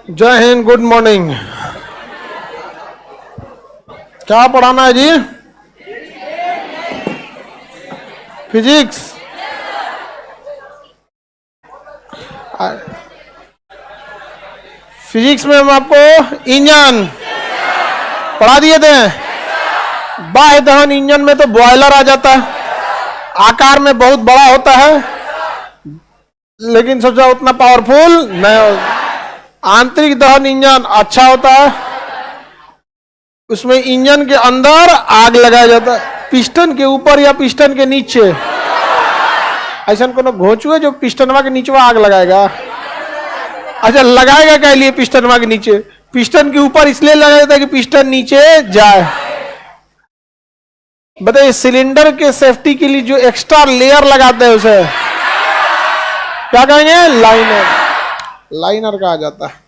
जय Hind, good morning. क्या पढ़ाना है जी? फिजिक्स। फिजिक्स में हम आपको इंजन पढ़ा दिए थे। बाह्य दहन इंजन में तो बॉयलर आ जाता है, आकार में बहुत बड़ा होता है, लेकिन सोचा उतना पावरफुल नहीं होता। आंतरिक दहन इंजन अच्छा होता है, उसमें इंजन के अंदर आग लगाया जाता है, पिस्टन के ऊपर या पिस्टन के नीचे। ऐसा कोनो घोंचू है जो पिस्टनवा के नीचे आग लगाएगा? अच्छा, लगाएगा क्या लिए पिस्टनवा के नीचे? पिस्टन के ऊपर इसलिए लगाया जाता है कि पिस्टन नीचे जाए। बताइए, सिलेंडर के सेफ्टी के लिए जो एक्स्ट्रा लेयर लगाते हैं उसे क्या कहेंगे? लाइनर। लाइनर कहा जाता है।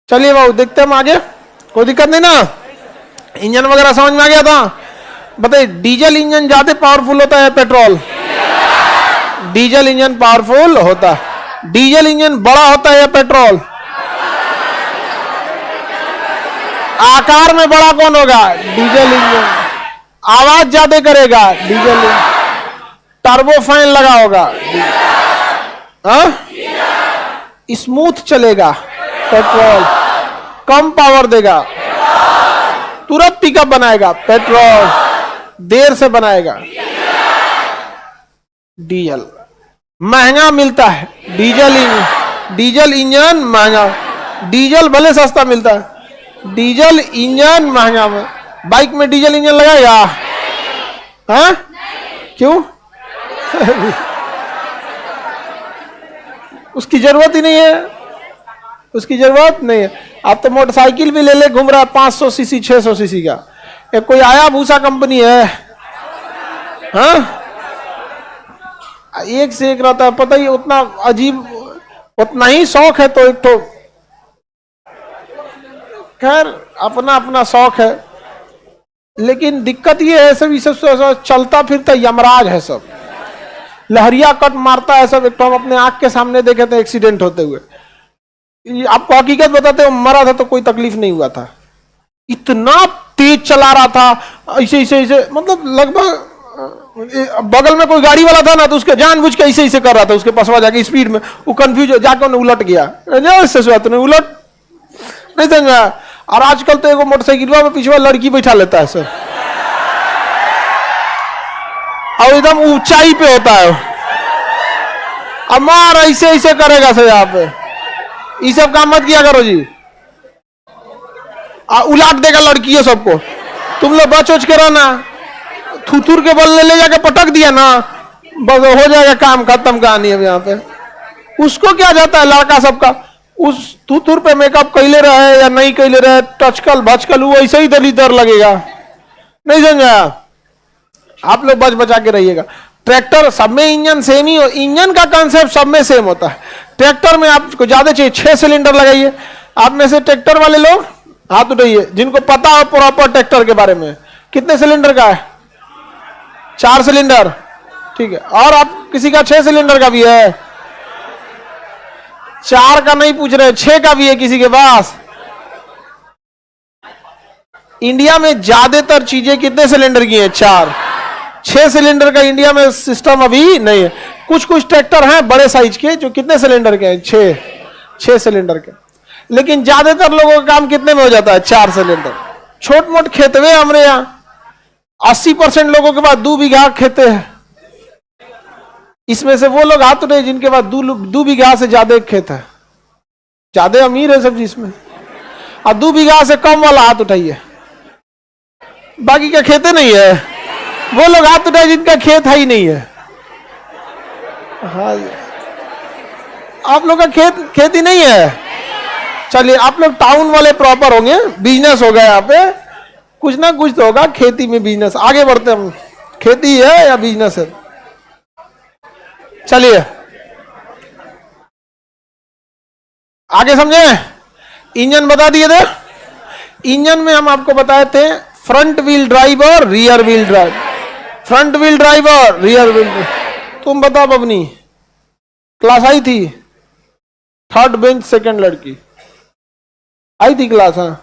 चलिए बाबू, देखते हैं हम आगे। कोई दिक्कत नहीं ना? इंजन वगैरह समझ में आ गया था? बताइए, डीजल इंजन ज्यादा पावरफुल होता है पेट्रोल? डीजल इंजन पावरफुल होता है। डीजल इंजन बड़ा होता है या पेट्रोल? आकार में बड़ा कौन होगा? Diesel engine. आवाज ज्यादा करेगा? Diesel engine. टर्बो फैन लगा होगा? स्मूथ चलेगा? पेट्रोल। कम पावर देगा? तुरंत पिकअप बनाएगा? पेट्रोल। देर से बनाएगा? डीजल। महंगा मिलता है डीजल इंजन। डीजल इंजन महंगा। डीजल भले सस्ता मिलता है, डीजल इंजन महंगा में। बाइक में डीजल इंजन लगाएगा? हाँ, क्यों? उसकी जरूरत ही नहीं है, उसकी जरूरत नहीं है। आप तो मोटरसाइकिल भी ले ले घूम रहा है 500 सीसी 600 सीसी का। एक कोई आया भूसा कंपनी है, हाँ, एक से एक रहता है। पता ही उतना अजीब, उतना ही शौक है तो एक तो खैर अपना अपना शौक है। लेकिन दिक्कत ये है, सब सब चलता फिरता यमराज है सब। लहरिया कट मारता है सब। एक तो हम अपने आंख के सामने देखे थे एक्सीडेंट होते हुए। आपको हकीकत बताते हो, मरा था तो कोई तकलीफ नहीं हुआ था। इतना तेज चला रहा था, ऐसे ऐसे ऐसे, मतलब लगभग बगल में कोई गाड़ी वाला था ना, तो उसके जानबूझ के ऐसे ऐसे कर रहा था, उसके पास जाके स्पीड में। वो कंफ्यूज जाकर उलट गया। उलट नहीं समझा। और आजकल तो एगो मोटरसाइकिल में पीछे लड़की बैठा लेता है सर, और एकदम ऊंचाई पे होता है। अब मार ऐसे ऐसे करेगा सर। यहाँ पे ये सब काम मत किया करो जी। उलाट देगा लड़कियों सबको। तुम लोग बच उच के रहना। थुथुर के बल ले जाके पटक दिया ना, बस हो जाएगा काम खत्म। कहानी है यहाँ पे। उसको क्या जाता है लड़का सबका, उस थुथुर पे मेकअप कैले रहे या नहीं कैले रहे, टचकल भचकल, वो ऐसे ही दलीदर लगेगा। नहीं समझा? आप लोग बच बचा के रहिएगा। ट्रैक्टर सब में इंजन सेम ही हो, इंजन का कॉन्सेप्ट सब में सेम होता है। ट्रैक्टर में आपको ज्यादा चाहिए 6 सिलेंडर लगाइए। आप में से ट्रैक्टर वाले लोग हाथ उठाइए जिनको पता हो प्रॉपर ट्रैक्टर के बारे में। कितने सिलेंडर का है? 4 सिलेंडर, ठीक है। और आप किसी का 6 सिलेंडर का भी है? 4 का नहीं पूछ रहे, 6 का भी है किसी के पास? इंडिया में ज्यादातर चीजें कितने सिलेंडर की हैं? 4। 6 सिलेंडर का इंडिया में सिस्टम अभी नहीं है। कुछ कुछ ट्रैक्टर हैं बड़े साइज के जो कितने सिलेंडर के हैं? 6 सिलेंडर के। लेकिन ज्यादातर लोगों का काम कितने में हो जाता है? 4 सिलेंडर। छोट मोट खेतवे हमारे यहाँ 80% लोगों के पास 2 बीघा खेते हैं। इसमें से वो लोग हाथ उठाए जिनके पास 2 बीघा से ज्यादा खेत है। ज्यादा अमीर है सब जिसमें। और 2 बीघा से कम वाला हाथ उठाइए। बाकी का खेते नहीं है। वो लोग हाथ उठाए जिनका खेत है ही नहीं है। हाँ, आप लोग का खेती नहीं है। चलिए, आप लोग टाउन वाले प्रॉपर होंगे, बिजनेस होगा यहाँ पे, कुछ ना कुछ तो होगा खेती में बिजनेस। आगे बढ़ते हम, खेती है या बिजनेस है? चलिए आगे समझे। इंजन बता दिए थे। इंजन में हम आपको बताए थे फ्रंट व्हील ड्राइव और rear wheel drive. Front wheel drive और रियर व्हील ड्राइव। तुम बताओ बबनी, क्लास आई थी? थर्ड बेंच सेकंड लड़की आई थी क्लास? हाँ,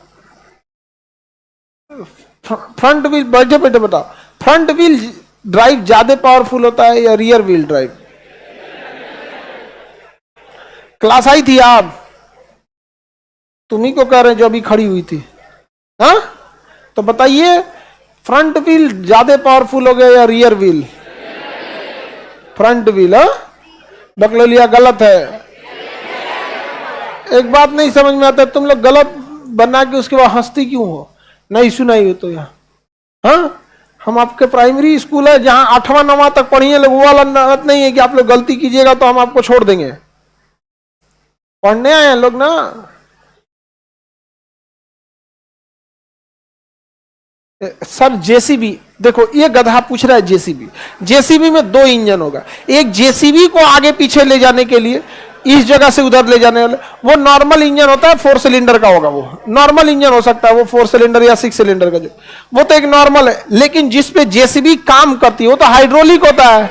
फ्रंट व्हील, बैठे बैठे बताओ, फ्रंट व्हील ड्राइव ज्यादा पावरफुल होता है या रियर व्हील ड्राइव? क्लास आई थी आप? तुम्ही को कह रहे हैं जो अभी खड़ी हुई थी। हाँ, तो बताइए फ्रंट व्हील ज्यादा पावरफुल हो गया या रियर व्हील? Front wheel. हाँ, बकलोलिया गलत है। एक बात नहीं समझ में आता, तुम लोग गलत बना के उसके बाद हंसती क्यों हो? नहीं सुनाई हो तो यहाँ। हाँ, हम आपके प्राइमरी स्कूल है जहां 8वां 9वां तक पढ़िए लोग, वो वाला बात नहीं है कि आप लोग गलती कीजिएगा तो हम आपको छोड़ देंगे। पढ़ने आए हैं लोग ना। सर जेसीबी, देखो ये गधा पूछ रहा है जेसीबी। जेसीबी में 2 इंजन होगा। एक जेसीबी को आगे पीछे ले जाने के लिए, इस जगह से उधर ले जाने वाले, वो नॉर्मल इंजन होता है, 4 सिलेंडर का होगा। वो नॉर्मल इंजन हो सकता है, वो 4 सिलेंडर या 6 सिलेंडर का, जो वो तो एक नॉर्मल है। लेकिन जिसपे जेसीबी काम करती है वो तो हाइड्रोलिक होता है।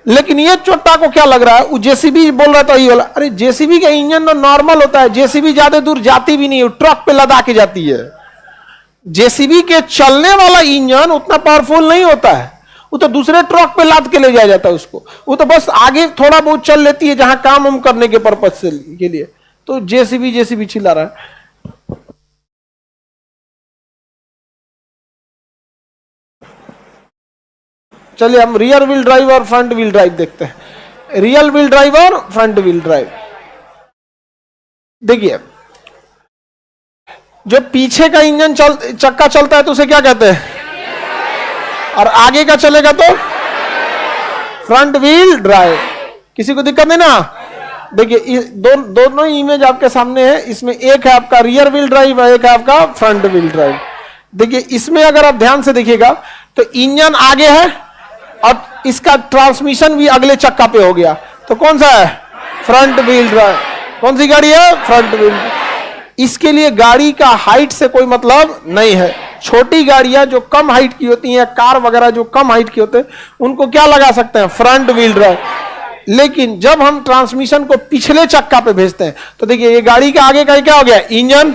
लेकिन ये चोट्टा को क्या लग रहा है, वो जेसीबी बोल रहा था ये वाला। अरे जेसीबी का इंजन तो नॉर्मल होता है, जेसीबी ज्यादा दूर जाती भी नहीं, ट्रक पे लदा के जाती है। जेसीबी के चलने वाला इंजन उतना पावरफुल नहीं होता है, वो तो दूसरे ट्रक पे लाद के ले जाया जाता है उसको। वो तो बस आगे थोड़ा बहुत चल लेती है जहां काम हम करने के पर्पज से के लिए। तो जेसीबी जेसीबी चिल्ला रहा है। चलिए हम रियर व्हील ड्राइव और फ्रंट व्हील ड्राइव देखते हैं। रियर व्हील ड्राइव और फ्रंट व्हील ड्राइव देखिए, जो पीछे का इंजन चक्का चलता है तो उसे क्या कहते हैं, और आगे का चलेगा तो फ्रंट व्हील ड्राइव। किसी को दिक्कत नहीं ना? देखिए दोनों इमेज आपके सामने है। इसमें एक है आपका रियर व्हील ड्राइव और एक है आपका फ्रंट व्हील ड्राइव। देखिए इसमें अगर आप ध्यान से देखिएगा तो इंजन आगे है और इसका ट्रांसमिशन भी अगले चक्का पे हो गया, तो कौन सा है? Front wheel drive. कौन सी गाड़ी है? Front wheel. इसके लिए गाड़ी का हाइट से कोई मतलब नहीं है। छोटी गाड़ियां जो कम हाइट की होती हैं, कार वगैरह जो कम हाइट की होते हैं, उनको क्या लगा सकते हैं? Front wheel drive. लेकिन जब हम ट्रांसमिशन को पिछले चक्का पे भेजते हैं तो देखिए ये गाड़ी के आगे का क्या हो गया? इंजन।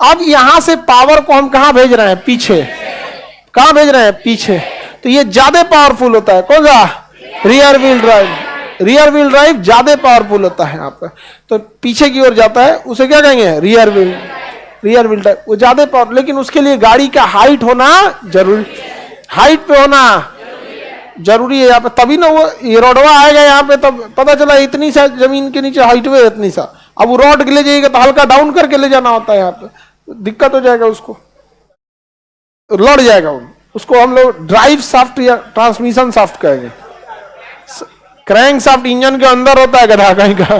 अब यहां से पावर को हम कहां भेज रहे हैं? पीछे। कहां भेज रहे हैं? पीछे। तो ये ज्यादा पावरफुल होता है। कौन सा? Rear wheel drive. Rear wheel drive ज्यादा पावरफुल होता है आपका, तो पीछे की ओर जाता है, उसे क्या कहेंगे? Rear wheel. Rear wheel drive वो ज्यादा पावर, लेकिन उसके लिए गाड़ी का हाइट होना जरूरी, हाइट पे होना जरूरी है यहाँ पे, तभी ना वो ये रोडवा आएगा यहाँ पे, तब पता चला इतनी सा जमीन के नीचे हाइट वे इतनी सा। अब वो रोड के ले जाइएगा तो हल्का डाउन करके ले जाना होता है, यहाँ पे दिक्कत हो जाएगा, उसको लड़ जाएगा। उसको हम लोग ड्राइव शाफ्ट या ट्रांसमिशन शाफ्ट कहेंगे। क्रैंक शाफ्ट इंजन के अंदर होता है गधा कहीं का।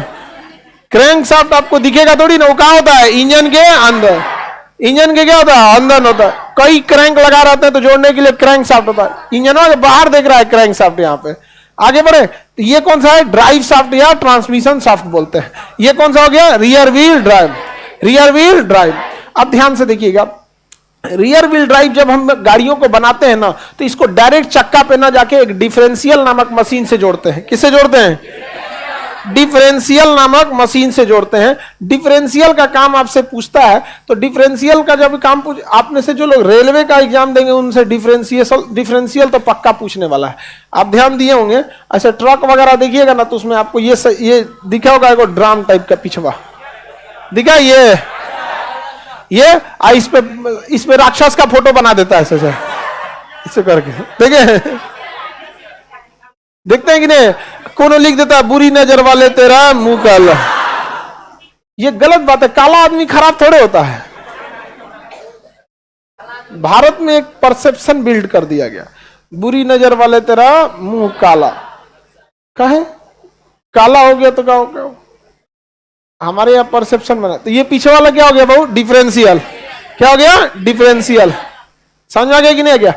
क्रैंक शाफ्ट आपको दिखेगा थोड़ी ना, वो कहाँ होता है? इंजन के अंदर। इंजन के क्या होता है? अंदर होता है। कई क्रैंक लगा रहते हैं तो जोड़ने के लिए क्रैंक शाफ्ट होता है। इंजन के बाहर देख रहा है क्रैंक शाफ्ट। यहाँ पे आगे बढ़े तो ये कौन सा है? ड्राइव शाफ्ट या ट्रांसमिशन शाफ्ट बोलते हैं। ये कौन सा हो गया? Rear wheel drive. Rear wheel drive. अब ध्यान से देखिएगा, रियर व्हील ड्राइव जब हम गाड़ियों को बनाते हैं ना, तो इसको डायरेक्ट चक्का पे ना जाके एक डिफरेंशियल नामक मशीन से जोड़ते हैं। किससे जोड़ते हैं? डिफरेंशियल नामक मशीन से जोड़ते हैं। डिफरेंशियल का काम आपसे पूछता है, तो डिफरेंशियल का जब काम आपने से जो लोग रेलवे का एग्जाम देंगे उनसे डिफरेंशियल तो पक्का पूछने वाला है। आप ध्यान दिए होंगे, ऐसे ट्रक वगैरह देखिएगा ना, तो उसमें आपको ये दिखा होगा, एक ड्राम टाइप का पिछवा दिखा, ये इस पे राक्षस का फोटो बना देता है ऐसे करके। देखे देखते हैं कि नहीं? कौन लिख देता है बुरी नजर वाले तेरा मुंह काला। ये गलत बात है। काला आदमी खराब थोड़े होता है। भारत में एक परसेप्शन बिल्ड कर दिया गया, बुरी नजर वाले तेरा मुंह काला। काहे? काला हो गया तो क्या हो गया? हमारे यहाँ परसेप्शन बना। तो ये पीछे वाला क्या हो गया भाऊ? डिफरेंशियल। क्या हो गया? डिफरेंशियल। समझ में आ गया कि नहीं आ गया?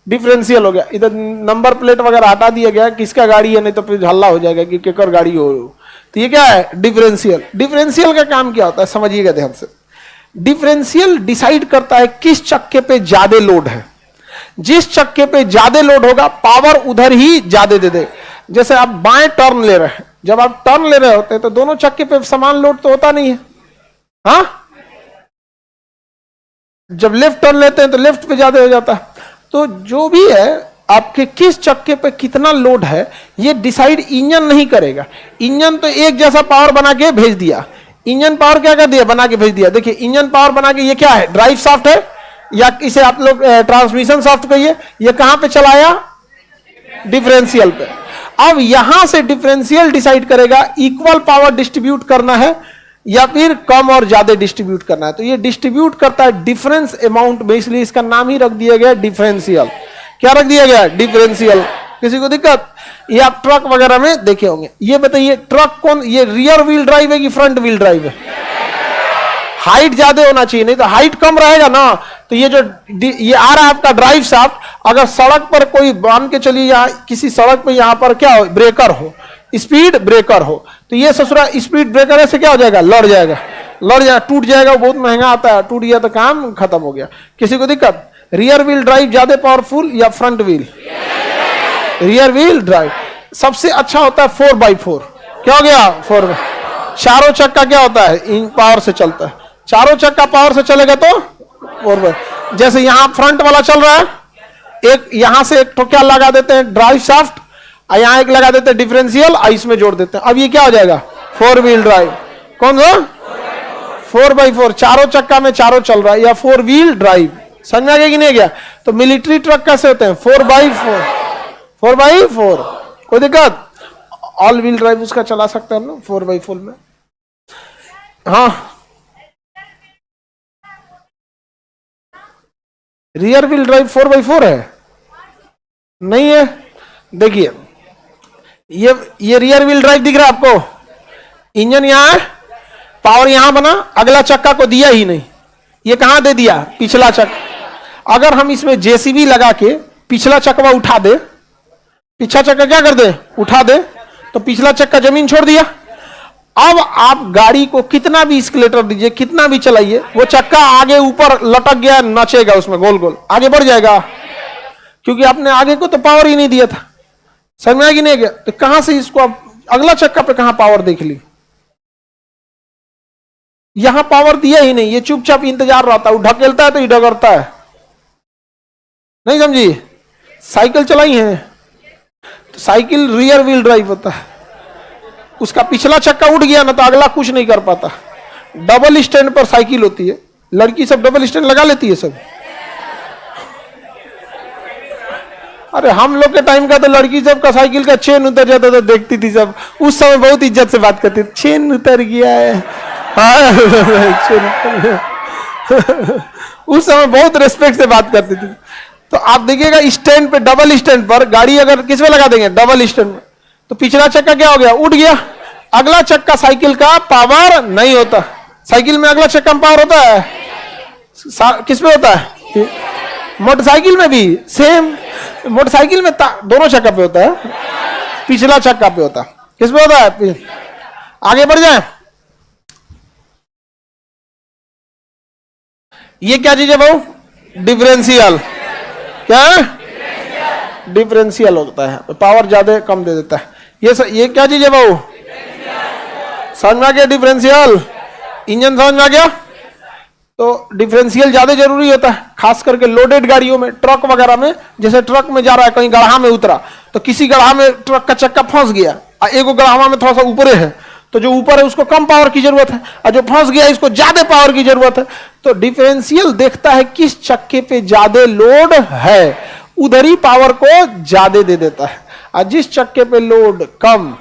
डिफरेंशियल हो गया। इधर नंबर प्लेट वगैरह हटा दिया गया, किसका गाड़ी है, नहीं तो फिर हल्ला हो जाएगा कि केकर गाड़ी हो। तो ये क्या है? डिफरेंशियल। डिफरेंशियल का काम क्या होता है समझिएगा ध्यान से। डिफरेंशियल डिसाइड करता है किस चक्के पे ज्यादा लोड है। जिस चक्के पे ज्यादा लोड होगा पावर उधर ही ज्यादा दे दे। जैसे आप बाएं टर्न ले रहे हैं, जब आप टर्न ले रहे होते हैं तो दोनों चक्के पे समान लोड तो होता नहीं है। हाँ, जब लेफ्ट टर्न लेते हैं तो लेफ्ट पे ज्यादा हो जाता है। तो जो भी है आपके किस चक्के पे कितना लोड है ये डिसाइड इंजन नहीं करेगा। इंजन तो एक जैसा पावर बना के भेज दिया। इंजन पावर क्या कर दिया? बना के भेज दिया। देखिए इंजन पावर बना के, ये क्या है? ड्राइव शाफ्ट है, या इसे आप लोग ट्रांसमिशन शाफ्ट कहिए। ये कहां पे चलाया? डिफरेंशियल पे। अब यहां से डिफरेंशियल डिसाइड करेगा इक्वल पावर डिस्ट्रीब्यूट करना है या फिर कम और ज्यादा डिस्ट्रीब्यूट करना है। तो ये डिस्ट्रीब्यूट करता है डिफरेंस अमाउंट में, इसलिए इसका नाम ही रख दिया गया डिफरेंशियल। क्या रख दिया गया? डिफरेंशियल। किसी को दिक्कत? ये आप ट्रक वगैरह में देखे होंगे। ये बताइए ट्रक कौन, ये रियर व्हील ड्राइव है कि फ्रंट व्हील ड्राइव है? हाइट ज्यादा होना चाहिए, नहीं तो हाइट कम रहेगा ना। तो ये जो ये आ रहा है आपका ड्राइव शाफ्ट, अगर सड़क पर कोई बांध के चलिए, यहाँ किसी सड़क पे यहाँ पर क्या हो? ब्रेकर हो, स्पीड ब्रेकर हो, तो ये ससुरा स्पीड ब्रेकर से क्या हो जाएगा? लड़ जाएगा, लड़ जाएगा, टूट जाएगा। वो बहुत महंगा आता है, टूट गया तो काम खत्म हो गया। किसी को दिक्कत? रियर व्हील ड्राइव ज्यादा पावरफुल या front wheel? Rear wheel drive सबसे अच्छा होता है 4x4। क्या हो गया? 4। चारों चक्का क्या होता है? इन पावर से चलता है। चारों चक्का पावर से चलेगा तो 4x। जैसे यहां फ्रंट वाला चल रहा है, एक यहां से एक तो क्या लगा देते हैं? ड्राइव शाफ्ट, और यहां एक लगा देते हैं डिफरेंशियल, और इसमें जोड़ देते हैं। अब ये क्या हो जाएगा? 4 व्हील ड्राइव। कौन सा? 4x4। चारों चक्का में चारों चल रहा है, या 4 व्हील ड्राइव। समझ में आ गया कि नहीं गया? तो मिलिट्री ट्रक कैसे होते हैं? 4x4। 4x4। कोई दिक्कत? ऑल व्हील ड्राइव उसका चला सकते हैं हम लोग 4x4 में। हाँ, रियर व्हील ड्राइव 4x4 है? नहीं है। देखिए ये रियर व्हील ड्राइव दिख रहा है आपको? इंजन यहां है, पावर यहां बना, अगला चक्का को दिया ही नहीं। ये कहां दे दिया? पिछला चक्का। अगर हम इसमें जेसीबी लगा के पिछला चक्का उठा दे, पिछला चक्का क्या कर दे? उठा दे, तो पिछला चक्का जमीन छोड़ दिया। अब आप गाड़ी को कितना भी स्केलेटर दीजिए, कितना भी चलाइए, वो चक्का आगे ऊपर लटक गया, नचेगा उसमें गोल गोल, आगे बढ़ जाएगा, क्योंकि आपने आगे को तो पावर ही नहीं दिया था। समझ में आएगी नहीं गया? तो कहां से इसको आप अगला चक्का पे कहां पावर देख ली? यहां पावर दिया ही नहीं, ये चुपचाप इंतजार रहता है। वो ढकेलता है तो ये डगरता है। नहीं समझी? साइकिल चलाई है तो साइकिल रियर व्हील ड्राइव होता है, उसका पिछला चक्का उठ गया ना तो अगला कुछ नहीं कर पाता। डबल स्टैंड पर साइकिल होती है, लड़की सब डबल स्टैंड लगा लेती है सब। अरे हम लोग के टाइम का तो लड़की सब का साइकिल का चेन उतर जाता था, देखती थी सब। उस समय बहुत इज्जत से बात करती थी, चेन उतर गया है। हाँ चेन उतर गया। उस समय बहुत रेस्पेक्ट से बात करती थी। तो आप देखिएगा स्टैंड पे, डबल स्टैंड पर गाड़ी अगर किस में लगा देंगे? डबल स्टैंड में, तो पिछला चक्का क्या हो गया? उठ गया। अगला चक्का साइकिल का पावर नहीं होता। साइकिल में अगला चक्का में पावर होता है? किस में होता है? मोटरसाइकिल में भी सेम। मोटरसाइकिल में दोनों चक्का पे होता है, पिछला चक्का पे होता है। किस में होता है? आगे बढ़ जाए। ये क्या चीज है भाऊ? डिफरेंशियल। क्या है? डिफरेंशियल होता है, पावर ज्यादा कम दे देता है। ये क्या चीज है भाऊ? समझ में आ गया? डिफरेंशियल। इंजन समझ में आ गया? तो डिफरेंशियल ज्यादा जरूरी होता है, खास करके लोडेड गाड़ियों में, ट्रक वगैरह में। जैसे ट्रक में जा रहा है, कहीं गड्ढा में उतरा, तो किसी गड्ढा में ट्रक का चक्का फंस गया, एक गड्ढा में थोड़ा सा ऊपर है, तो जो ऊपर है उसको कम पावर की जरूरत है, और जो फंस गया इसको ज्यादा पावर की जरूरत है। तो डिफरेंशियल देखता है किस चक्के पे ज्यादा लोड है, उधर ही पावर को ज्यादा दे देता है। और जिस चक्के पे लोड कम,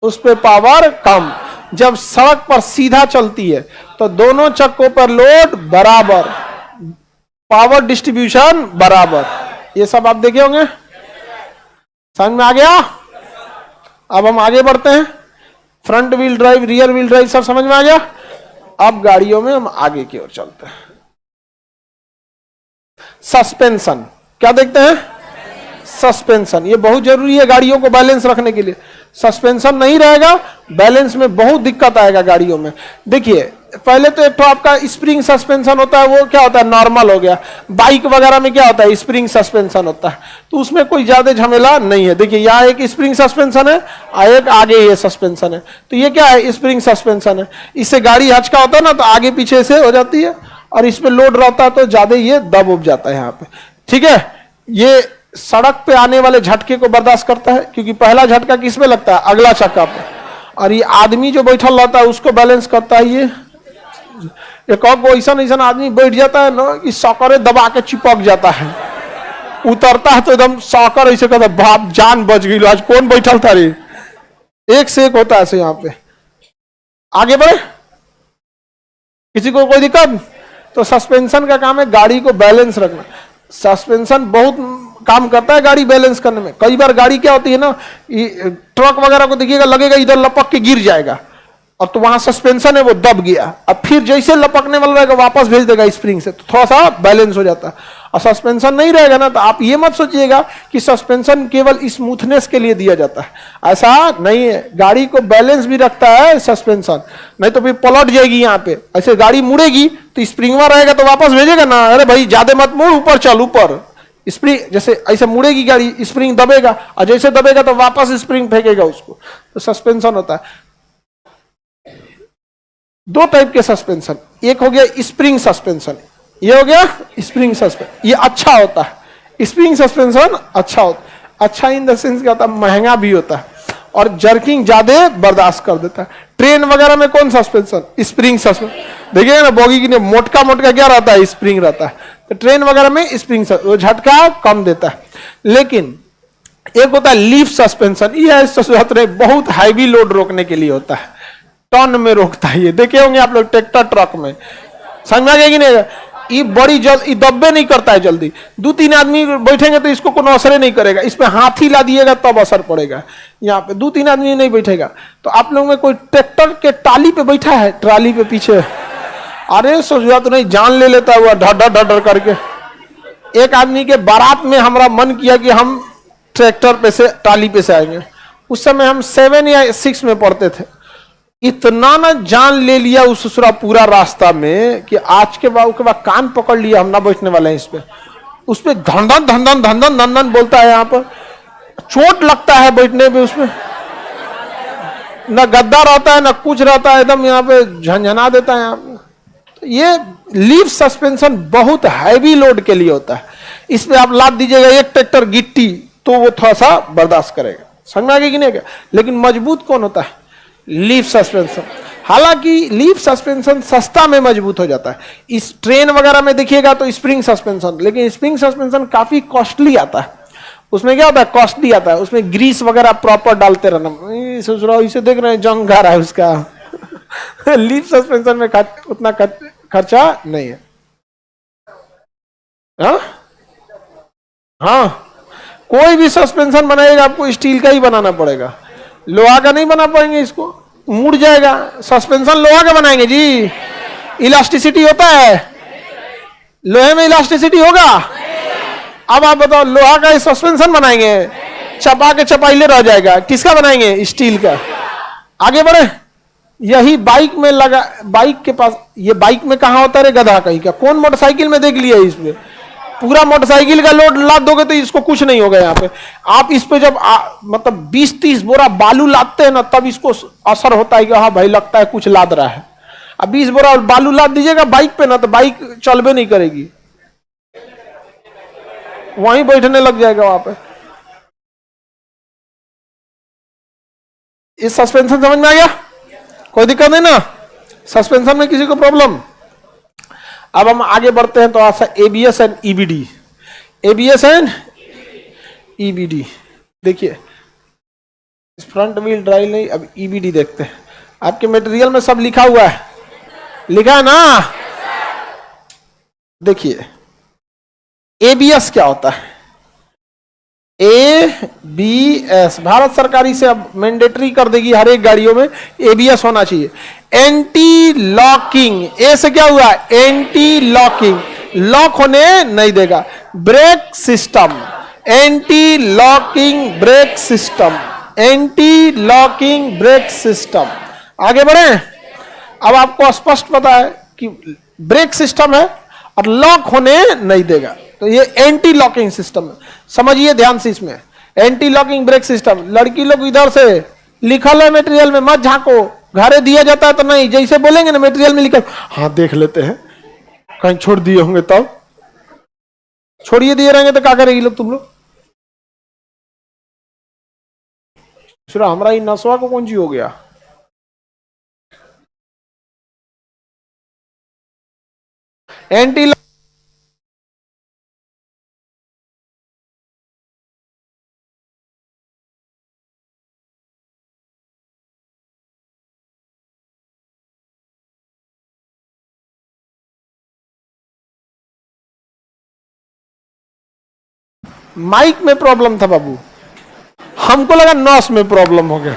उस पे पावर कम। जब सड़क पर सीधा चलती है तो दोनों चक्कों पर लोड बराबर, पावर डिस्ट्रीब्यूशन बराबर। ये सब आप देखे होंगे, समझ में आ गया? अब हम आगे बढ़ते हैं। Front wheel drive, rear wheel drive सब समझ में आ गया। अब गाड़ियों में हम आगे की ओर चलते हैं। सस्पेंशन, क्या देखते हैं? सस्पेंशन, ये बहुत जरूरी है गाड़ियों को बैलेंस रखने के लिए। सस्पेंशन नहीं रहेगा, बैलेंस में बहुत दिक्कत आएगा गाड़ियों में। देखिए पहले तो एक तो आपका स्प्रिंग सस्पेंशन होता है, वो क्या होता है, नॉर्मल हो गया। बाइक वगैरह में क्या होता है, स्प्रिंग सस्पेंशन होता है, तो उसमें कोई ज्यादा झमेला नहीं है। देखिए यहाँ एक स्प्रिंग सस्पेंशन है और एक आगे ये सस्पेंशन है, तो ये क्या है, स्प्रिंग सस्पेंशन है। इससे गाड़ी हचका होता है ना, तो आगे पीछे से हो जाती है, और इस पे लोड रहता है तो ज्यादा ये दब उब जाता है यहाँ पे। ठीक है, ये सड़क पे आने वाले झटके को बर्दाश्त करता है, क्योंकि पहला झटका किस में लगता है, अगला चक्का पे, और ये आदमी जो बैठल रहता है उसको बैलेंस करता है ये। एक ऐसा ऐसा आदमी बैठ जाता है ना कि सॉकरे दबा के चिपक जाता है, उतरता है तो एकदम सॉकर ऐसे कहता है बाप जान बच गई, आज कौन बैठल था रे। एक से एक होता है ऐसे। यहाँ पे आगे बढ़े, किसी को कोई दिक्कत? तो सस्पेंशन का काम है गाड़ी को बैलेंस रखना। सस्पेंशन बहुत काम करता है गाड़ी बैलेंस करने में। कई बार गाड़ी क्या होती है ना, ट्रक वगैरह को देखिएगा, लगेगा इधर लपक के गिर जाएगा, और तो वहां सस्पेंशन है वो दब गया, अब फिर जैसे लपकने वाला रहेगा वापस भेज देगा स्प्रिंग से, तो थोड़ा सा बैलेंस हो जाता है। और सस्पेंशन नहीं रहेगा ना, तो आप ये मत सोचिएगा कि सस्पेंशन केवल स्मूथनेस के लिए दिया जाता है, ऐसा नहीं है। गाड़ी को बैलेंस भी रखता है सस्पेंशन, नहीं तो फिर पलट जाएगी। यहाँ पे ऐसे गाड़ी मुड़ेगी तो स्प्रिंगवा रहेगा तो वापस भेजेगा ना, अरे भाई ज्यादा मत मुड़, ऊपर चल, ऊपर। स्प्रिंग जैसे ऐसे मुड़ेगी गाड़ी, स्प्रिंग दबेगा, और जैसे दबेगा तो वापस स्प्रिंग फेंकेगा उसको, तो सस्पेंशन होता है। दो टाइप के सस्पेंशन, एक हो गया स्प्रिंग सस्पेंशन, ये हो गया स्प्रिंग सस्पेंशन। ये अच्छा होता है, स्प्रिंग सस्पेंशन अच्छा होता है। अच्छा इन द सेंस क्या होता है, महंगा भी होता है और जर्किंग ज्यादा बर्दाश्त कर देता है। ट्रेन वगैरह में कौन सस्पेंशन, स्प्रिंग सस्पेंशन। देखिएगा ना बोगी की मोटका मोटका क्या रहता है, स्प्रिंग रहता है, तो ट्रेन वगैरह में स्प्रिंग वो झटका कम देता है। लेकिन एक होता है लीफ सस्पेंशन, ये बहुत हैवी लोड रोकने के लिए होता है, टन में रोकता है। ये देखे होंगे आप लोग ट्रैक्टर ट्रक में, समझ में आ गया कि नहीं? ये बड़ी जल्दी दब्बे नहीं करता है जल्दी, 2-3 आदमी बैठेंगे तो इसको कोनो असर नहीं करेगा। इस पे हाथ ही ला दिएगा तब असर पड़ेगा। यहाँ पे 2-3 आदमी नहीं बैठेगा। तो आप लोगों में कोई ट्रैक्टर के टाली पे बैठा है, ट्राली पे पीछे, अरे सोचा तो नहीं, जान ले लेता हुआ ढर ढर करके। एक आदमी के बारात में हमारा मन किया कि हम ट्रैक्टर पे से टाली पे से आएंगे। उस समय हम 7 या 6 में पढ़ते थे। इतना ना जान ले लिया उस ससुरा पूरा रास्ता में कि आज के बाद कान पकड़ लिया, हम ना बैठने वाले हैं इस पे। उस पे धंधन धंधन धंधन धंधन बोलता है, यहाँ पर चोट लगता है बैठने पे, उसमें ना गद्दा रहता है ना कुछ रहता है, एकदम यहाँ पे झंझना देता है यहाँ पे। तो ये लीफ सस्पेंशन बहुत हैवी लोड के लिए होता है। इस पे आप लाद दीजिएगा एक ट्रैक्टर गिट्टी तो वो थोड़ा सा बर्दाश्त करेगा, समझ में आ गया कि नहीं? लेकिन मजबूत कौन होता है, लीफ सस्पेंशन। हालांकि लीफ सस्पेंशन सस्ता में मजबूत हो जाता है। इस ट्रेन वगैरह में देखिएगा तो स्प्रिंग सस्पेंशन, लेकिन स्प्रिंग सस्पेंशन काफी कॉस्टली आता है। उसमें क्या होता है, कॉस्टली आता है, उसमें ग्रीस वगैरह प्रॉपर डालते रहना। सोच रहा हूँ इसे देख रहे हैं जंग आ रहा है उसका। लीफ सस्पेंशन में उतना खर्चा नहीं है। हाँ, कोई भी सस्पेंशन बनाएगा आपको स्टील का ही बनाना पड़ेगा, लोहा का नहीं बना पाएंगे, इसको मुड़ जाएगा। सस्पेंशन लोहा का बनाएंगे जी, इलास्टिसिटी होता है, लोहे में इलास्टिसिटी होगा। अब आप बताओ, लोहा का सस्पेंशन बनाएंगे, चपा के चपाइले रह जाएगा। किसका बनाएंगे, स्टील का। आगे बढ़े, यही बाइक में लगा, बाइक के पास, ये बाइक में कहा होता है गधा कहीं का, कौन मोटरसाइकिल में देख लिया इसमें, पूरा मोटरसाइकिल का लोड लाद दोगे तो इसको कुछ नहीं होगा। यहाँ पे आप इस पे जब मतलब 20-30 बोरा बालू लादते हैं ना, तब इसको असर होता है कि हाँ भाई लगता है कुछ लाद रहा है। अब 20 बोरा बालू लाद दीजिएगा बाइक पे ना, तो बाइक चलबे नहीं करेगी, वहीं बैठने लग जाएगा वहां पे। इस सस्पेंशन समझ में आ गया, कोई दिक्कत नहीं ना सस्पेंशन में, किसी को प्रॉब्लम? अब हम आगे बढ़ते हैं तो ऐसा ABS and EBD. ABS and EBD, देखिए फ्रंट व्हील ड्राइव नहीं, अब ईबीडी देखते हैं। आपके मटेरियल में सब लिखा हुआ है, लिखा है ना? देखिए एबीएस क्या होता है। ABS, भारत सरकार इसे अब मैंडेटरी कर देगी, हर एक गाड़ियों में ABS होना चाहिए। एंटी लॉकिंग, ए से क्या हुआ? एंटी लॉकिंग, लॉक होने नहीं देगा। Brake system, anti locking brake system, anti locking brake system. आगे बढ़े। अब आपको स्पष्ट पता है कि ब्रेक सिस्टम है और लॉक होने नहीं देगा, तो ये एंटी लॉकिंग सिस्टम है। समझिए ध्यान से, इसमें एंटी लॉकिंग ब्रेक सिस्टम। लड़की लोग इधर से लिखल है मटेरियल में मत झांको, घरे दिया जाता है तो नहीं, जैसे बोलेंगे ना मटेरियल में लिखल, हाँ देख लेते हैं, कहीं छोड़ दिए होंगे तब, छोड़िए दिए रहेंगे तो क्या करेगी लोग, तुम लोग? हमारा नसवा को कौन सी हो गया? एंटी माइक में प्रॉब्लम था बाबू, हमको लगा नस में प्रॉब्लम हो गया।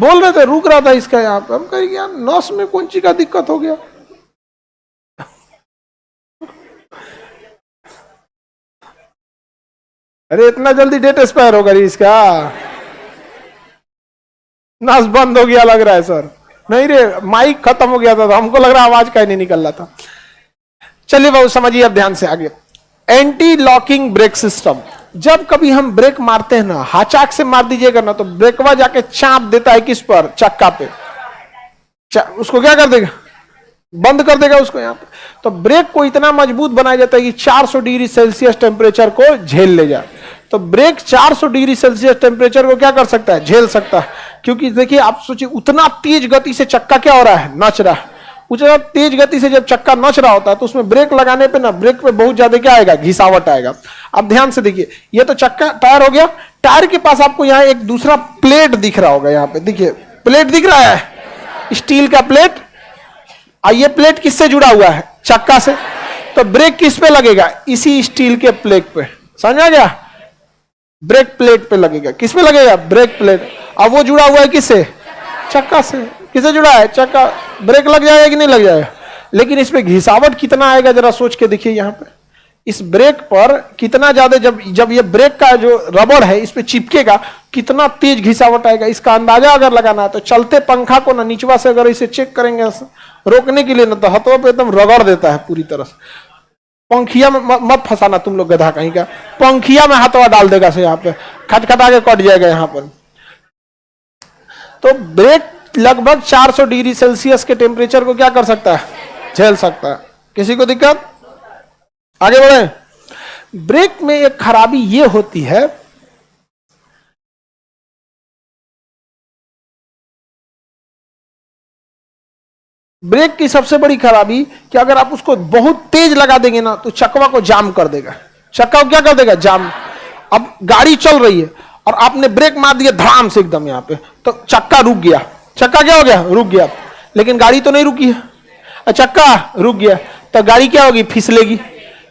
बोल रहे थे रुक रहा था इसका यहाँ पे, हम कहेंगे यार नस में कौन सी का दिक्कत हो गया। अरे इतना जल्दी डेट एक्सपायर हो गई इसका, नस बंद हो गया लग रहा है सर। नहीं रे, माइक खत्म हो गया था, तो हमको लग रहा आवाज का ही नहीं निकल रहा था। चलिए बाबू समझिए अब ध्यान से आगे। एंटी लॉकिंग ब्रेक सिस्टम, जब कभी हम ब्रेक मारते हैं ना, हाचाक से मार दीजिएगा ना, तो ब्रेकवा जाके चाप देता है किस पर? चक्का पे। उसको क्या कर देगा? बंद कर देगा उसको यहाँ पे। तो ब्रेक को इतना मजबूत बनाया जाता है कि 400 डिग्री सेल्सियस टेम्परेचर को झेल ले जाए। तो ब्रेक 400 डिग्री सेल्सियस टेम्परेचर को क्या कर सकता है? झेल सकता है। क्योंकि देखिए आप सोचिए, उतना तेज गति से चक्का क्या हो रहा है? नच रहा है। उतना तेज गति से जब चक्का नच रहा होता है तो उसमें ब्रेक लगाने पे ना, ब्रेक पे बहुत ज्यादा क्या आएगा? घिसावट आएगा। अब ध्यान से देखिए, ये तो चक्का टायर हो गया। टायर के पास आपको यहाँ एक दूसरा प्लेट दिख रहा होगा, यहाँ पे देखिए प्लेट दिख रहा है, स्टील का प्लेट। और ये प्लेट किससे जुड़ा हुआ है? चक्का से। तो ब्रेक किस पे लगेगा? इसी स्टील के प्लेट पे। समझ आ गया? ब्रेक प्लेट पे लगेगा। किस पे लगेगा? Brake plate. अब वो जुड़ा हुआ है किससे? चक्का से। किसे जुड़ा है? चक्का। ब्रेक लग जाएगा कि नहीं लग जाएगा? लेकिन इसमें घिसावट कितना आएगा जरा सोच के देखिए। यहाँ पे इस ब्रेक पर कितना ज्यादा, जब ये ब्रेक का जो रबड़ है इस पे चिपकेगा, कितना तेज घिसावट आएगा। इसका अंदाजा अगर लगाना है तो चलते पंखा को ना नीचवा से अगर इसे चेक करेंगे रोकने के लिए ना, तो हाथों पे एकदम रगड़ देता है पूरी तरह से। पंखिया में मत फंसाना तुम लोग गधा कहीं का, पंखिया में हाथवा डाल देगा से यहाँ पे, खटखटा के कट जाएगा यहाँ पर। तो ब्रेक लगभग 400 डिग्री सेल्सियस के टेम्परेचर को क्या कर सकता है? झेल सकता है। किसी को दिक्कत? आगे बढ़े। ब्रेक में एक खराबी ये होती है, ब्रेक की सबसे बड़ी खराबी कि अगर आप उसको बहुत तेज लगा देंगे ना, तो चक्का को जाम कर देगा। चक्का को क्या कर देगा? जाम। अब गाड़ी चल रही है और आपने ब्रेक मार दिया धड़ाम से एकदम यहाँ पे, तो चक्का रुक गया। चक्का क्या हो गया? रुक गया। लेकिन गाड़ी तो नहीं रुकी है, चक्का रुक गया, तो गाड़ी क्या होगी? फिसलेगी।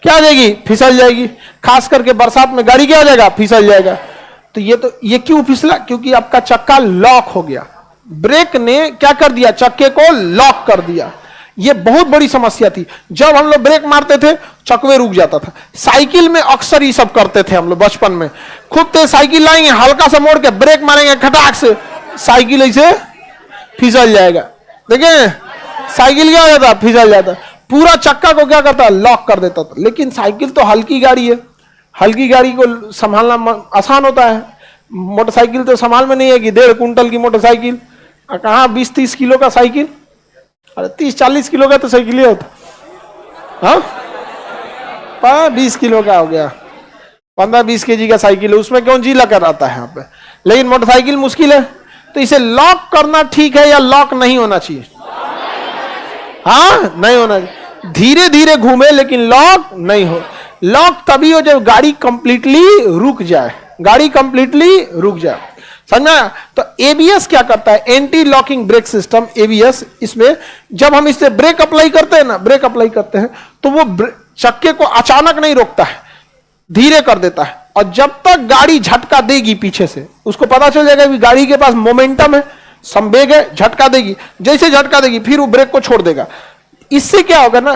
क्या हो जाएगी? फिसल जाएगी। खास करके बरसात में गाड़ी क्या हो जाएगा? फिसल जाएगा। तो ये क्यों फिसला? क्योंकि आपका चक्का लॉक हो गया। ब्रेक ने क्या कर दिया? चक्के को लॉक कर दिया। ये बहुत बड़ी समस्या थी। जब हम लोग ब्रेक मारते थे चक्वे रुक जाता था। साइकिल में अक्सर ये सब करते थे हम लोग बचपन में। खुद तेज साइकिल लाएंगे, हल्का सा मोड़ के ब्रेक मारेंगे, खटाक से साइकिल ऐसे फिसल जाएगा। देखिए साइकिल क्या हो जाता? फिसल जाता। पूरा चक्का को क्या करता? लॉक कर देता था। लेकिन साइकिल तो हल्की गाड़ी है, हल्की गाड़ी को संभालना आसान होता है। मोटरसाइकिल तो संभाल में नहीं है कि 1.5 कुंटल की मोटरसाइकिल, कहाँ 20-30 किलो का साइकिल। अरे 30-40 किलो का तो साइकिल ही होता। हाँ 20 किलो का हो गया, 15-20 केजी का साइकिल है, उसमें क्यों जी लगा रहता है यहाँ पे। लेकिन मोटरसाइकिल मुश्किल है। तो इसे लॉक करना ठीक है या लॉक नहीं होना चाहिए? हाँ नहीं होना चाहिए। धीरे धीरे घूमे लेकिन लॉक नहीं हो। लॉक तभी हो जब गाड़ी कंप्लीटली रुक जाए। गाड़ी कंप्लीटली रुक जाए। समझा? तो एबीएस क्या करता है? Anti locking brake system, ABS. इसमें जब हम इससे ब्रेक अप्लाई करते हैं ना, ब्रेक अप्लाई करते हैं तो वो चक्के को अचानक नहीं रोकता है, धीरे कर देता है। और जब तक गाड़ी झटका देगी पीछे से, उसको पता चल जाएगा कि गाड़ी के पास मोमेंटम है, संवेग है, झटका देगी। जैसे झटका देगी फिर वो ब्रेक को छोड़ देगा। इससे क्या होगा ना,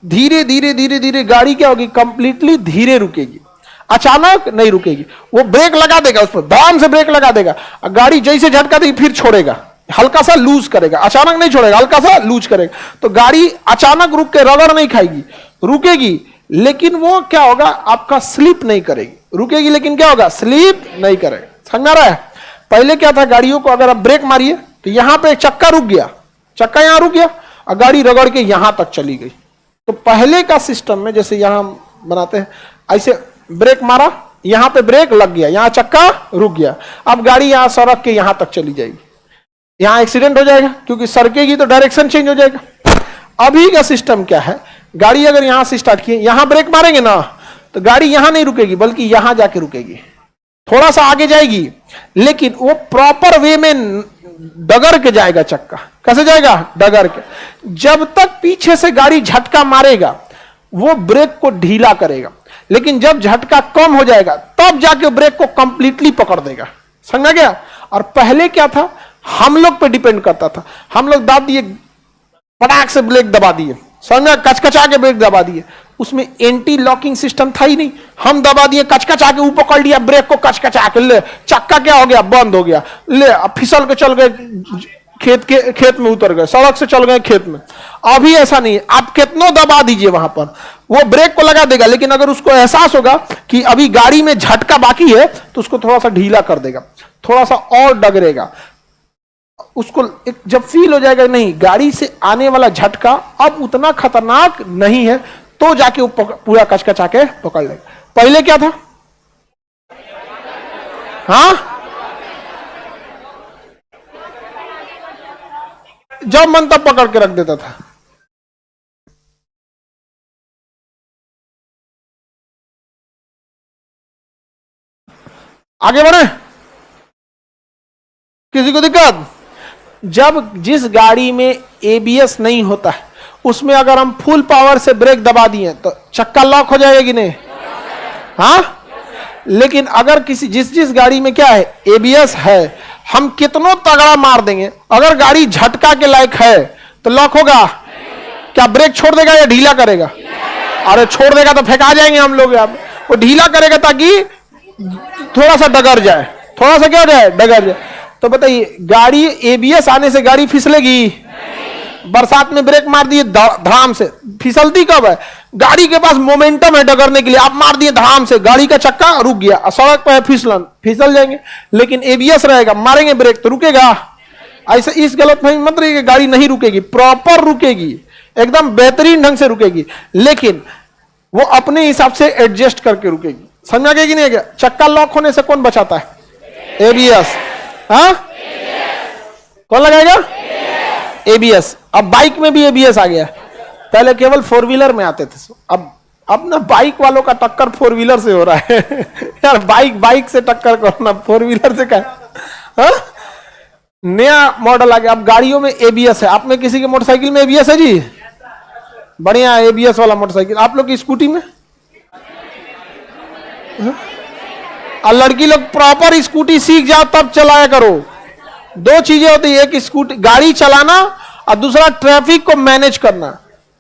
धीरे धीरे धीरे धीरे गाड़ी क्या होगी, कंप्लीटली धीरे रुकेगी, अचानक नहीं रुकेगी। वो ब्रेक लगा देगा, उस पर धड़ाम से ब्रेक लगा देगा, गाड़ी जैसे झटका देगी फिर छोड़ेगा, हल्का सा लूज करेगा, अचानक नहीं छोड़ेगा, हल्का सा लूज करेगा। तो गाड़ी अचानक रुक के रगड़ नहीं खाएगी, रुकेगी, लेकिन वो क्या होगा, आपका स्लिप नहीं करेगी। रुकेगी लेकिन क्या होगा, स्लिप नहीं करेगा। समझ आ रहा है? पहले क्या था, गाड़ियों को अगर आप ब्रेक मारिए तो यहां पे एक चक्का रुक गया, चक्का यहां रुक गया और गाड़ी रगड़ के यहां तक चली गई। तो पहले का सिस्टम में जैसे यहां बनाते हैं, ऐसे ब्रेक मारा, यहां पे ब्रेक लग गया, यहां चक्का रुक गया, अब गाड़ी यहां सड़क के यहां तक चली जाएगी, यहां एक्सीडेंट हो जाएगा, क्योंकि सरकेगी तो डायरेक्शन चेंज हो जाएगा। अभी का सिस्टम क्या है, गाड़ी अगर यहां से स्टार्ट किए, यहां ब्रेक मारेंगे ना तो गाड़ी यहां नहीं रुकेगी, बल्कि यहां जाके रुकेगी, थोड़ा सा आगे जाएगी, लेकिन वो प्रॉपर वे में डगर के जाएगा चक्का। कैसे जाएगा, डगर के। जब तक पीछे से गाड़ी झटका मारेगा वो ब्रेक को ढीला करेगा, लेकिन जब झटका कम हो जाएगा तब जाके ब्रेक को कंप्लीटली पकड़ देगा। समझा गया? और पहले क्या था, हम लोग पे डिपेंड करता था, हम लोग दाब दिए, पटाख से ब्रेक दबा दिए, समझा, कचकचा के ब्रेक दबा दिए, उसमें एंटी लॉकिंग सिस्टम था ही नहीं, हम दबा दिए, कचकचा के ऊपर पकड़ लिया ब्रेक को, कचकचा के, ले चक्का क्या हो गया, बंद हो गया, ले अब फिसल के चल गए खेत में उतर गए, सड़क से चल गए खेत में। अभी ऐसा नहीं है, आप कितनों दबा दीजिए वहां पर वो ब्रेक को लगा देगा, लेकिन अगर उसको एहसास होगा कि अभी गाड़ी में झटका बाकी है तो उसको थोड़ा सा ढीला कर देगा, थोड़ा सा और डगरेगा। उसको एक जब फील हो जाएगा नहीं, गाड़ी से आने वाला झटका अब उतना खतरनाक नहीं है, तो जाके वो पूरा कचकचा के पकड़ लेगा। पहले क्या था, हाँ, जब मन तब पकड़ के रख देता था। आगे बढ़े, किसी को दिक्कत? जब जिस गाड़ी में एबीएस नहीं होता है उसमें अगर हम फुल पावर से ब्रेक दबा दिए तो चक्का लॉक हो जाएगा कि नहीं, हाँ? लेकिन अगर किसी जिस गाड़ी में क्या है, एबीएस है, हम कितनों तगड़ा मार देंगे, अगर गाड़ी झटका के लायक है तो लॉक होगा क्या? ब्रेक छोड़ देगा या ढीला करेगा? अरे छोड़ देगा तो फेंका जाएंगे हम लोग। अब वो ढीला करेगा ताकि थोड़ा सा डगर जाए, थोड़ा सा क्या हो जाए, डगर जाए। तो बताइए, गाड़ी एबीएस आने से गाड़ी फिसलेगी? बरसात में ब्रेक मार दिए धड़ाम से, फिसलती कब है? गाड़ी के पास मोमेंटम है डगरने के लिए, आप मार दिए धड़ाम से, गाड़ी का चक्का रुक गया, सड़क पर फिसल जाएंगे। लेकिन एबीएस रहेगा, मारेंगे ब्रेक तो रुकेगा। ऐसे इस गलतफहमी मत रहिए कि गाड़ी नहीं रुकेगी, प्रॉपर रुकेगी, एकदम बेहतरीन ढंग से रुकेगी, लेकिन वो अपने हिसाब से एडजस्ट करके रुकेगी। समझ आ गया कि नहीं गया? चक्का लॉक होने से कौन बचाता है? एबीएस। हाँ, कौन लगाएगा? एबीएस। अब बाइक में भी एबीएस आ गया, पहले केवल फोर व्हीलर में आते थे, अब ना बाइक वालों का टक्कर फोर व्हीलर से हो रहा है। यार बाइक से टक्कर करना, फोर व्हीलर से क्या? हाँ? नया मॉडल आ गया, अब गाड़ियों में एबीएस है। आप में किसी के मोटरसाइकिल में एबीएस है जी? बढ़िया, एबीएस वाला मोटरसाइकिल। आप लोग की स्कूटी में? और लड़की लोग प्रॉपर स्कूटी सीख जाओ तब चलाया करो। दो चीजें होती है, एक स्कूटी गाड़ी चलाना और दूसरा ट्रैफिक को मैनेज करना।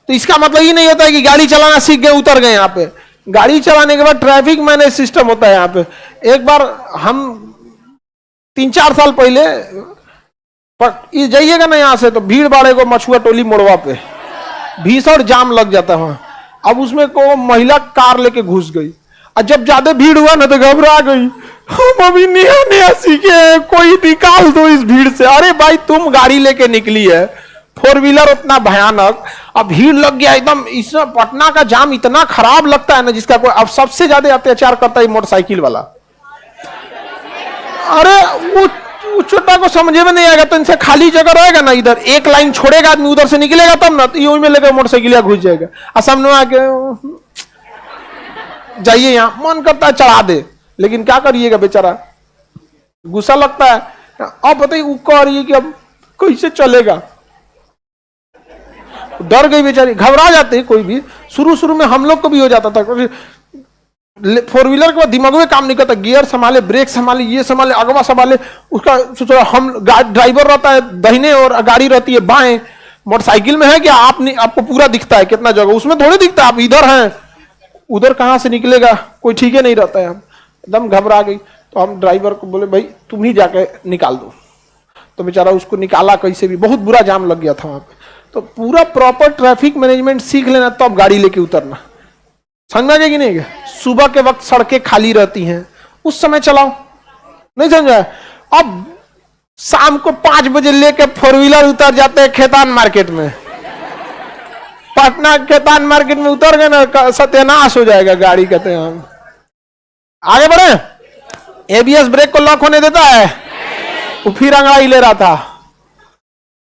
तो इसका मतलब ये नहीं होता है कि गाड़ी चलाना सीख गए उतर गए। यहाँ पे गाड़ी चलाने के बाद ट्रैफिक मैनेज सिस्टम होता है। यहाँ पे एक बार हम 3-4 साल पहले जाइएगा ना यहाँ से तो भीड़ भाड़े को मछुआ टोली मोड़वा पे भीषण जाम लग जाता है वहां। अब उसमें को महिला कार लेके घुस गई और जब ज्यादा भीड़ हुआ ना तो घबरा गई, हम अभी नया नया सीखे, कोई निकाल दो इस भीड़ से। अरे भाई तुम गाड़ी लेके निकली है, फोर व्हीलर उतना भयानक, अब भीड़ लग गया एकदम। इसमें पटना का जाम इतना खराब लगता है ना जिसका कोई। अब सबसे ज्यादा अत्याचार करता है मोटरसाइकिल वाला। अरे वो छोटा को समझे में नहीं आएगा तो इनसे खाली जगह रहेगा ना, इधर एक लाइन छोड़ेगा आदमी, उधर से निकलेगा तब ना, तो यूं में लेकर मोटरसाइकिल घुस जाएगा। और सामने आके जाइए, यहाँ मन करता है चढ़ा दे, लेकिन क्या करिएगा बेचारा, गुस्सा लगता है। अब बताइए वो कह रही है कि अब कैसे चलेगा, डर गई बेचारी, घबरा जाते हैं कोई भी। शुरू में हम लोग को भी हो जाता था, फोर व्हीलर के बाद दिमाग में काम नहीं करता, गियर संभाले, ब्रेक संभाले, ये संभाले, अगवा संभाले, उसका सोचो हम ड्राइवर रहता है दाहिने और गाड़ी रहती है बाएं। मोटरसाइकिल में है कि आपको पूरा दिखता है कितना जगह, उसमें थोड़ी दिखता है आप इधर हैं, उधर कहां से निकलेगा कोई ठीक है नहीं रहता है। हम एकदम घबरा गई, तो हम ड्राइवर को बोले भाई तुम ही जाके निकाल दो, तो बेचारा उसको निकाला कैसे भी, बहुत बुरा जाम लग गया था वहां पे। तो पूरा प्रॉपर ट्रैफिक मैनेजमेंट सीख लेना तब तो गाड़ी लेके उतरना, समझ में आ गया कि नहीं? सुबह के वक्त सड़कें खाली रहती हैं, उस समय चलाओ, नहीं समझा? अब शाम को 5 बजे लेके फोर व्हीलर उतर जाते हैं खेतान मार्केट में, पटना खेतान मार्केट में उतर गए ना सत्यानाश हो जाएगा गाड़ी, कहते हैं हम। आगे बढ़े। एबीएस ब्रेक को लॉक होने देता है? वो फिर अंगड़ाई ले रहा था,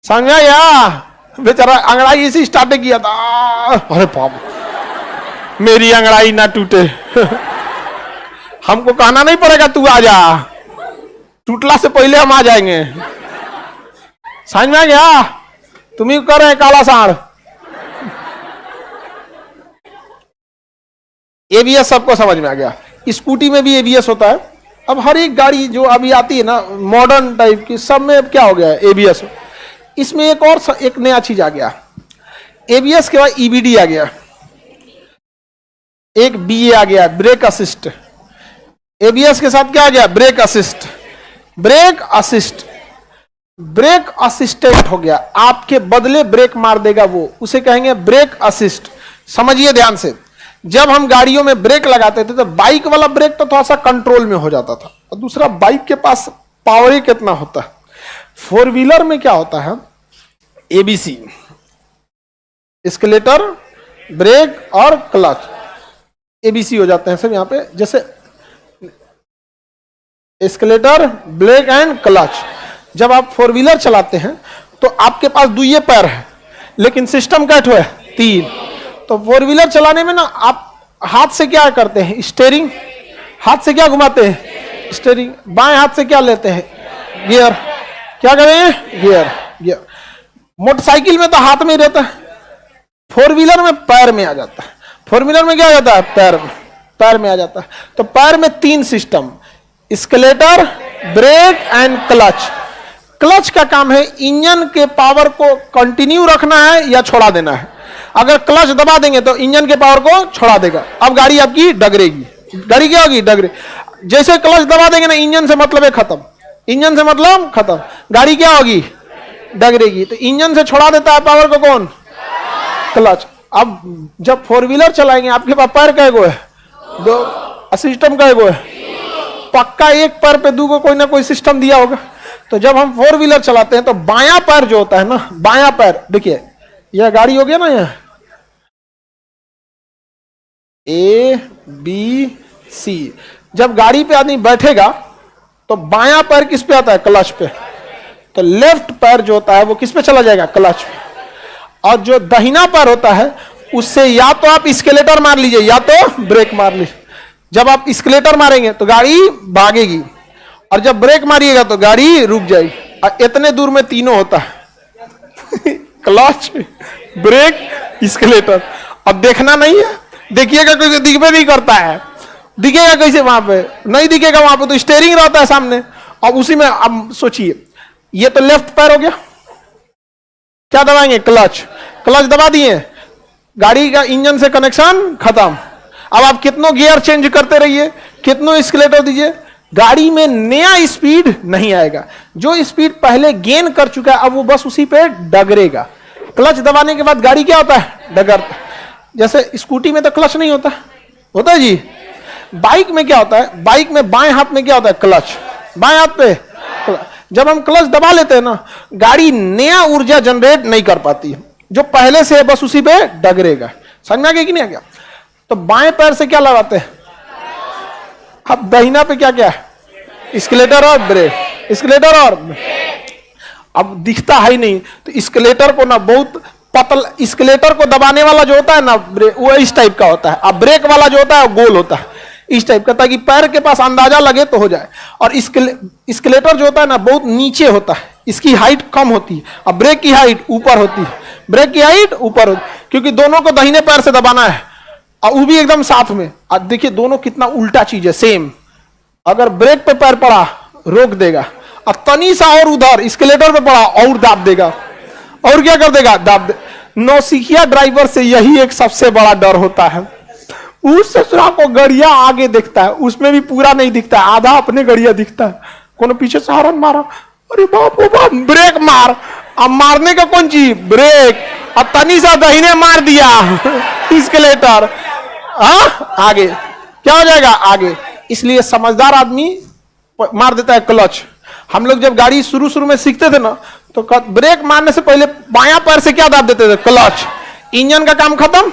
समझा या? बेचारा अंगड़ाई इसी स्टार्ट किया था। अरे बाप, मेरी अंगड़ाई ना टूटे। हमको कहना नहीं पड़ेगा तू आ जा, टूटला से पहले हम आ जाएंगे, समझ में आ गया? तुम ही कर रहे काला सांड। एबीएस सबको समझ में आ गया। स्कूटी में भी एबीएस होता है। अब हर एक गाड़ी जो अभी आती है ना मॉडर्न टाइप की, सब में क्या हो गया है एबीएस। इसमें एक नया चीज आ गया, एबीएस के बाद ईबीडी आ गया, एक बीए आ गया, ब्रेक असिस्ट। एबीएस के साथ क्या आ गया? Brake assist. Brake assist, brake assistant हो गया, आपके बदले ब्रेक मार देगा वो, उसे कहेंगे ब्रेक असिस्ट। समझिए ध्यान से, जब हम गाड़ियों में ब्रेक लगाते थे तो बाइक वाला ब्रेक तो थोड़ा सा कंट्रोल में हो जाता था, और दूसरा बाइक के पास पावर ही कितना होता है। फोर व्हीलर में क्या होता है? एबीसी, एस्केलेटर, ब्रेक और क्लच, एबीसी हो जाते हैं सब यहां पे। जैसे एस्केलेटर, ब्रेक एंड क्लच। जब आप फोर व्हीलर चलाते हैं तो आपके पास दुइये पैर है, लेकिन सिस्टम कैट है 3। तो फोर व्हीलर चलाने में ना आप हाथ से क्या करते हैं? स्टीयरिंग, हाथ से क्या घुमाते हैं? स्टीयरिंग। बाएं हाथ से क्या लेते हैं? गियर। क्या करें? गियर। गियर। मोटरसाइकिल में तो हाथ में ही रहता है, फोर व्हीलर में पैर में आ जाता है। फोर व्हीलर में क्या आ जाता है? पैर में, पैर में आ जाता है। तो पैर में 3 system, accelerator, brake and clutch. Clutch का काम है इंजन के पावर को कंटिन्यू रखना है या छोड़ा देना है। अगर क्लच दबा देंगे तो इंजन के पावर को छोड़ा देगा, अब गाड़ी आपकी डगरेगी। गाड़ी क्या होगी? डगरे। जैसे क्लच दबा देंगे ना, इंजन से मतलब है खत्म, इंजन से मतलब खत्म, गाड़ी क्या होगी? डगरेगी। तो इंजन से छोड़ा देता है पावर को कौन? क्लच। अब जब फोर व्हीलर चलाएंगे आपके पास पैर कैगो है? 2। सिस्टम कैगो है? पक्का एक पैर पे 2 को कोई ना कोई सिस्टम दिया होगा। तो जब हम फोर व्हीलर चलाते हैं तो बायां पैर जो होता है ना, बायां पैर, देखिए यह गाड़ी हो गया ना, यह ए बी सी। जब गाड़ी पे आदमी बैठेगा तो बायां पैर किस पे आता है? क्लच पे। तो लेफ्ट पैर जो होता है वो किस पे चला जाएगा? क्लच पे। और जो दाहिना पैर होता है उससे या तो आप एस्केलेटर मार लीजिए या तो ब्रेक मार लीजिए। जब आप एस्केलेटर मारेंगे तो गाड़ी भागेगी, और जब ब्रेक मारिएगा तो गाड़ी रुक जाएगी। और इतने दूर में तीनों होता है क्लच, ब्रेक, एस्केलेटर। अब देखना नहीं है, देखिएगा कोई दिखबे नहीं करता है, दिखेगा कैसे? वहां पे नहीं दिखेगा, वहां पे तो स्टीयरिंग रहता है सामने। और उसी में अब सोचिए, ये तो लेफ्ट पैर हो गया, क्या दबाएंगे? क्लच। क्लच दबा दिए, गाड़ी का इंजन से कनेक्शन खत्म। अब आप कितनों गियर चेंज करते रहिए, कितनों एस्केलेटर दीजिए, गाड़ी में नया स्पीड नहीं आएगा। जो स्पीड पहले गेन कर चुका है अब वो बस उसी पे डगरेगा। क्लच दबाने के बाद गाड़ी क्या होता है? डगरता। जैसे स्कूटी में तो क्लच नहीं होता, होता है जी? बाइक में क्या होता है? बाइक में बाएं हाथ में क्या होता है? क्लच, बाएं हाथ पे क्लच। जब हम क्लच दबा लेते हैं ना, गाड़ी नया ऊर्जा जनरेट नहीं कर पाती है, जो पहले से बस उसी पे डगरेगा। समझ में आ गया कि नहीं आ गया? तो बाएं पैर से क्या लगाते हैं? अब दाहिना पे क्या क्या है? एस्केलेटर और ब्रेक, एस्केलेटर और अब दिखता है ही नहीं। तो एस्केलेटर को ना बहुत पतला, एस्केलेटर को दबाने वाला जो होता है ना ब्रेक, वो इस टाइप का होता है। अब ब्रेक वाला जो होता है वो गोल होता है, इस टाइप का, ताकि पैर के पास अंदाजा लगे तो हो जाए। और एस्केलेटर जो होता है ना बहुत नीचे होता है, इसकी हाइट कम होती है। अब ब्रेक की हाइट ऊपर होती है, ब्रेक की हाइट ऊपर होती है, क्योंकि दोनों को दाहिने पैर से दबाना है। और वो भी एकदम साथ में। अब देखिए दोनों कितना उल्टा चीज है, सेम। अगर ब्रेक पे पैर पड़ा रोक देगा, और तनी सा और उधर स्केलेटर पे पड़ा और दाब देगा, और क्या कर देगा, दाब दे। नौसिखिया ड्राइवर से यही एक सबसे बड़ा डर होता है। उस ससुरा को गड़िया आगे दिखता है, उसमें भी पूरा नहीं दिखता है, आधा अपने गड़िया दिखता है। कोनो पीछे से हॉर्न मारा, अरे बाप रे बाप, ब्रेक मार। अब मारने का कौन चीज, ब्रेक। अब तनी सा दहीने मार दिया स्केलेटर, आगे क्या हो जाएगा, आगे। इसलिए समझदार आदमी मार देता है क्लच। हम लोग जब गाड़ी शुरू में सीखते थे ना, तो ब्रेक मारने से पहले बायां पैर से क्या दाब देते थे, क्लच। इंजन का काम खत्म।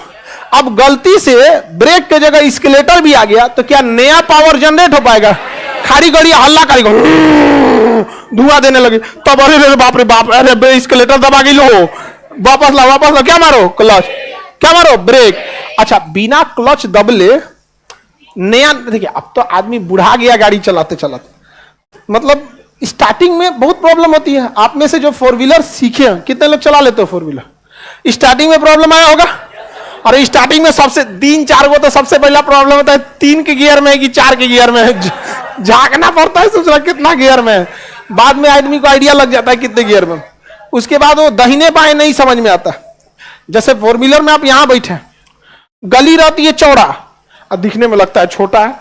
अब गलती से ब्रेक के जगह स्केलेटर भी आ गया तो क्या नया पावर जनरेट हो पाएगा, खारी गाड़ी हल्ला करेगा, धुआं देने लगी, तब अरे बाप रे बाप, अरे स्केलेटर दबा गई, लो वापस ला, क्या मारो, क्लच, क्या मारो, ब्रेक। अच्छा, बिना क्लच दबले नया, देखिए अब तो आदमी बुढ़ा गया गाड़ी चलाते चलाते, मतलब स्टार्टिंग में बहुत प्रॉब्लम होती है। आप में से जो फोर व्हीलर सीखे हैं, कितने लोग चला लेते हो फोर व्हीलर? स्टार्टिंग में प्रॉब्लम आया होगा। और स्टार्टिंग में सबसे 3-4 को तो सबसे पहला प्रॉब्लम होता है 3 के गियर में कि 4 के गियर में, झांकना पड़ता है सोचना कितना गियर में है। बाद में आदमी को आइडिया लग जाता है कितने गियर में। उसके बाद वो दाहिने बाएं नहीं समझ में आता। जैसे फोर व्हीलर में आप यहां बैठे, गली रहती है चौड़ा और दिखने में लगता है छोटा है,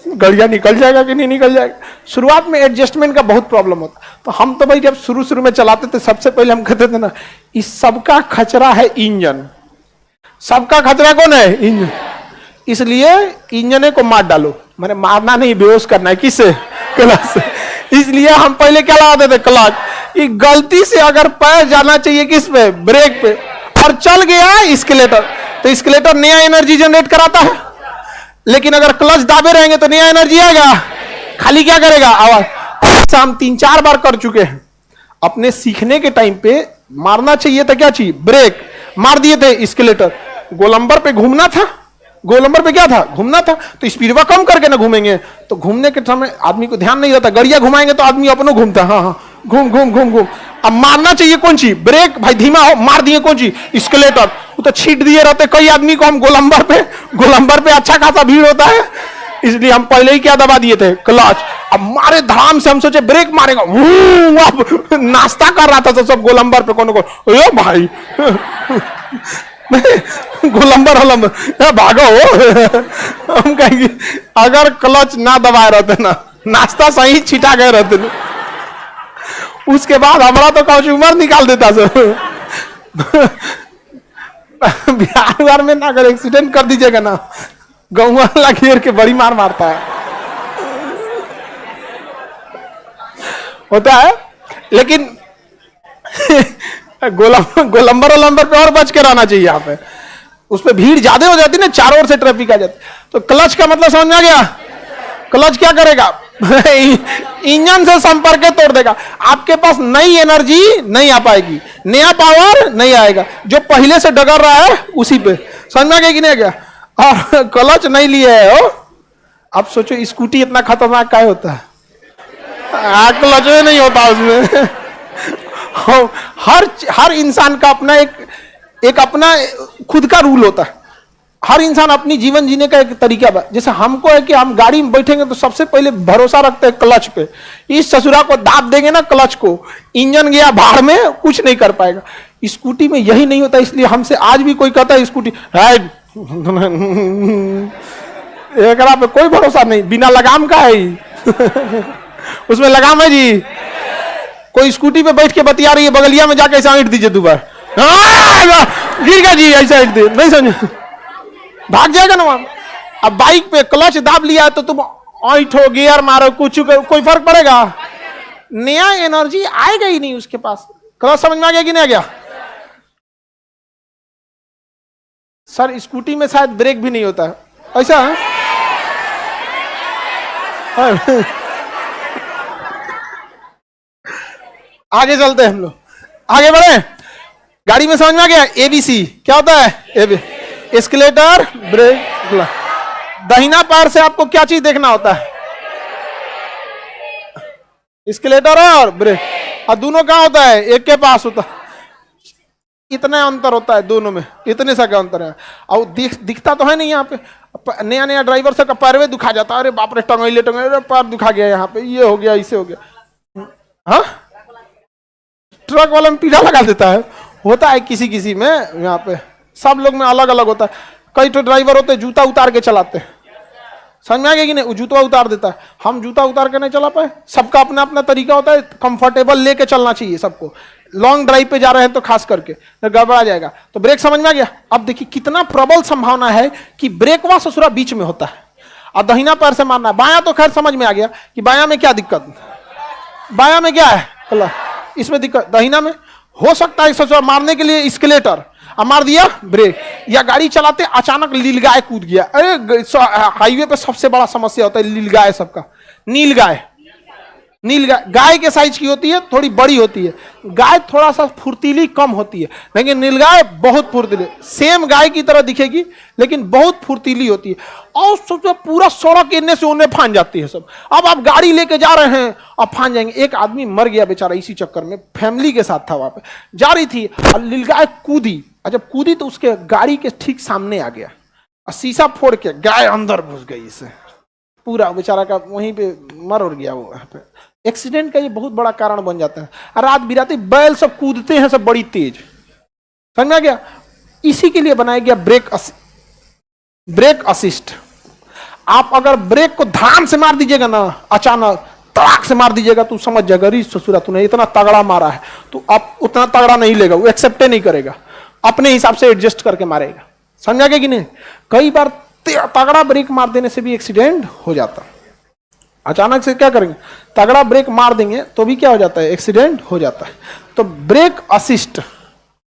गड़िया निकल जाएगा कि नहीं निकल जाएगा। शुरुआत में एडजस्टमेंट का बहुत प्रॉब्लम होता। तो हम तो भाई जब शुरू में चलाते थे, सबसे पहले हम कहते थे ना, इस सबका खचरा है इंजन। सबका खतरा कौन है, इंजन। इसलिए इंजन को मार डालो, मैंने मारना नहीं, बेहोश करना है। किससे, क्लच से। इसलिए हम पहले क्या लगाते थे, क्लच। ये गलती से अगर पैर जाना चाहिए किस पे, ब्रेक पे, और चल गया स्केलेटर, तो स्केलेटर नया एनर्जी जनरेट कराता है। लेकिन अगर क्लच दाबे रहेंगे तो नया एनर्जी आएगा, खाली क्या करेगा, आवाज। हम 3-4 बार कर चुके हैं। अपने सीखने के टाइम पे मारना चाहिए था क्या चाहिए, ब्रेक, मार दिए थे स्केलेटर। गोलंबर पे घूमना था, गोलंबर पे क्या था, घूमना था, तो स्पीड कम करके ना घूमेंगे, तो घूमने के समय आदमी को ध्यान नहीं रहता। गड़िया घुमाएंगे तो आदमी अपनों घूमता, हाँ, घूम घूम घूम घूम। अब मारना चाहिए कौन सी, ब्रेक। भाई धीमा हो, मार दिए कौन सी, स्केलेटर। वो तो छीट दिए रहते कई आदमी को हम गोलंबर पे अच्छा खासा भीड़ होता है, इसलिए हम पहले ही क्या दबा दिए थे, क्लच। अब मारे धड़ाम से, हम सोचे ब्रेक मारेगा, नाश्ता कर रहा था तो सब गोलंबर पे, कौन ओ भाई गोलंबर भागो। हम कहेंगे अगर क्लच ना दबाए रहते ना, नाश्ता सही छिटा गए रहते ना, उसके बाद हमारा तो कंज्यूमर निकाल देता सर। बिहार में ना अगर एक्सीडेंट कर दीजिएगा ना, गाँव वाला घेर के बड़ी मार मारता है, होता है। लेकिन गोलंबर पे और बच के रहना चाहिए। यहाँ पे उस पर भीड़ ज्यादा हो जाती है ना, चारों ओर से ट्रैफिक आ जाती। तो क्लच का मतलब समझ में आ गया। क्लच क्या करेगा, इंजन से संपर्क तोड़ देगा। आपके पास नई एनर्जी नहीं आ पाएगी, नया पावर नहीं आएगा, जो पहले से डगर रहा है उसी पे। समझ में आ गया कि नहीं आ गया। और क्लच नहीं लिए है हो, आप सोचो स्कूटी इतना खतरनाक क्या होता है, क्लच नहीं होता उसमें। हर इंसान का अपना एक अपना खुद का रूल होता है। हर इंसान अपनी जीवन जीने का एक तरीका बा। जैसे हमको है कि हम गाड़ी में बैठेंगे तो सबसे पहले भरोसा रखते हैं क्लच पे। इस ससुरा को दाब देंगे ना क्लच को, इंजन गया बाहर में, कुछ नहीं कर पाएगा। स्कूटी में यही नहीं होता। इसलिए हमसे आज भी कोई कहता है स्कूटी है, एकरा पे कोई भरोसा नहीं, बिना लगाम का है ही। उसमें लगाम है जी। कोई स्कूटी पे बैठ के बतिया रही है, बगलिया में जाके ऐसा ईंट दीजिए दोबारा, गिर गया जी, ऐसा ईंट दे, नहीं समझे, भाग जाएगा ना वहां। अब बाइक पे क्लच दाब लिया है तो तुम ऐठो, गियर मारो, कुछ कोई फर्क पड़ेगा, नया एनर्जी आएगा ही नहीं उसके पास। क्लच समझ में आ गया कि नहीं आ गया। सर स्कूटी में शायद ब्रेक भी नहीं होता है, ऐसा है? आगे चलते हैं हम लोग, आगे बढ़े। गाड़ी में समझ में आ गया एबीसी क्या होता है, एस्केलेटर, ब्रेक। दाहिना पैर से आपको क्या चीज देखना होता है, एस्केलेटर और ब्रेक, और दोनों कहां होता है, एक के पास होता है। इतना अंतर होता है दोनों में, इतने सा क्या अंतर है। और दिखता तो है नहीं यहाँ पे। नया नया ड्राइवर से पैरवे दुखा जाता है, अरे बाप रे टंगैले टंगैले पैर दुखा गया, यहाँ पे ये हो गया, इसे हो गया। हाँ, ट्रक वाला में पीढ़ा लगा देता है, होता है किसी किसी में। यहाँ पे सब लोग में अलग अलग होता है। कई तो ड्राइवर होते हैं जूता उतार के चलाते हैं, समझ में आ गया कि नहीं, वो जूता उतार देता है। हम जूता उतार के नहीं चला पाए, सबका अपना अपना तरीका होता है, कंफर्टेबल लेके चलना चाहिए सबको। लॉन्ग ड्राइव पे जा रहे हैं तो खास करके गड़बड़ा जाएगा। तो ब्रेक समझ में आ गया। अब देखिए कितना प्रबल संभावना है कि ब्रेकवा ससुरा बीच में होता है और दाहिना पैर से मारना है। बायां तो खैर समझ में आ गया कि बायां में क्या दिक्कत, बायां में क्या है, इसमें दिक्कत। दाहिना में हो सकता है ससुरा मारने के लिए स्केलेटर, अब मार दिया ब्रेक, या गाड़ी चलाते अचानक नीलगाय कूद गया। अरे हाईवे पे सबसे बड़ा समस्या होता है नीलगाय सबका। नीलगाय, नीलगाय गाय के साइज की होती है, थोड़ी बड़ी होती है। गाय थोड़ा सा फुर्तीली कम होती है, लेकिन नीलगाय बहुत फुर्तीली, सेम गाय की तरह दिखेगी लेकिन बहुत फुर्तीली होती है। और सोचो पूरा सड़क इन्ने से उन्हें फान जाती है सब। अब आप गाड़ी लेके जा रहे हैं और फान जाएंगे। एक आदमी मर गया बेचारा इसी चक्कर में, फैमिली के साथ था, वहां पे जा रही थी और नीलगाय कूदी। जब कूदी तो उसके गाड़ी के ठीक सामने आ गया और शीशा फोड़ के गाय अंदर घुस गई, इसे पूरा बेचारा का वहीं पे मर उड़ गया। वो एक्सीडेंट का ये बहुत बड़ा कारण बन जाता है। रात बिराती बैल सब कूदते हैं सब बड़ी तेज, समझ में आ गया। इसी के लिए बनाया गया ब्रेक असिस्ट। आप अगर ब्रेक को ध्यान से मार दीजिएगा ना, अचानक तड़ाक से मार दीजिएगा तो समझ जाएगा री ससुरा तूने इतना तगड़ा मारा है, तो आप उतना तगड़ा नहीं लेगा, वो एक्सेप्ट नहीं करेगा, अपने हिसाब से एडजस्ट करके मारेगा। समझा गया कि नहीं। कई बार तगड़ा ब्रेक मार देने से भी एक्सीडेंट हो जाता है। अचानक से क्या करेंगे, तगड़ा ब्रेक मार देंगे तो भी क्या हो जाता है, एक्सीडेंट हो जाता है। तो ब्रेक असिस्ट,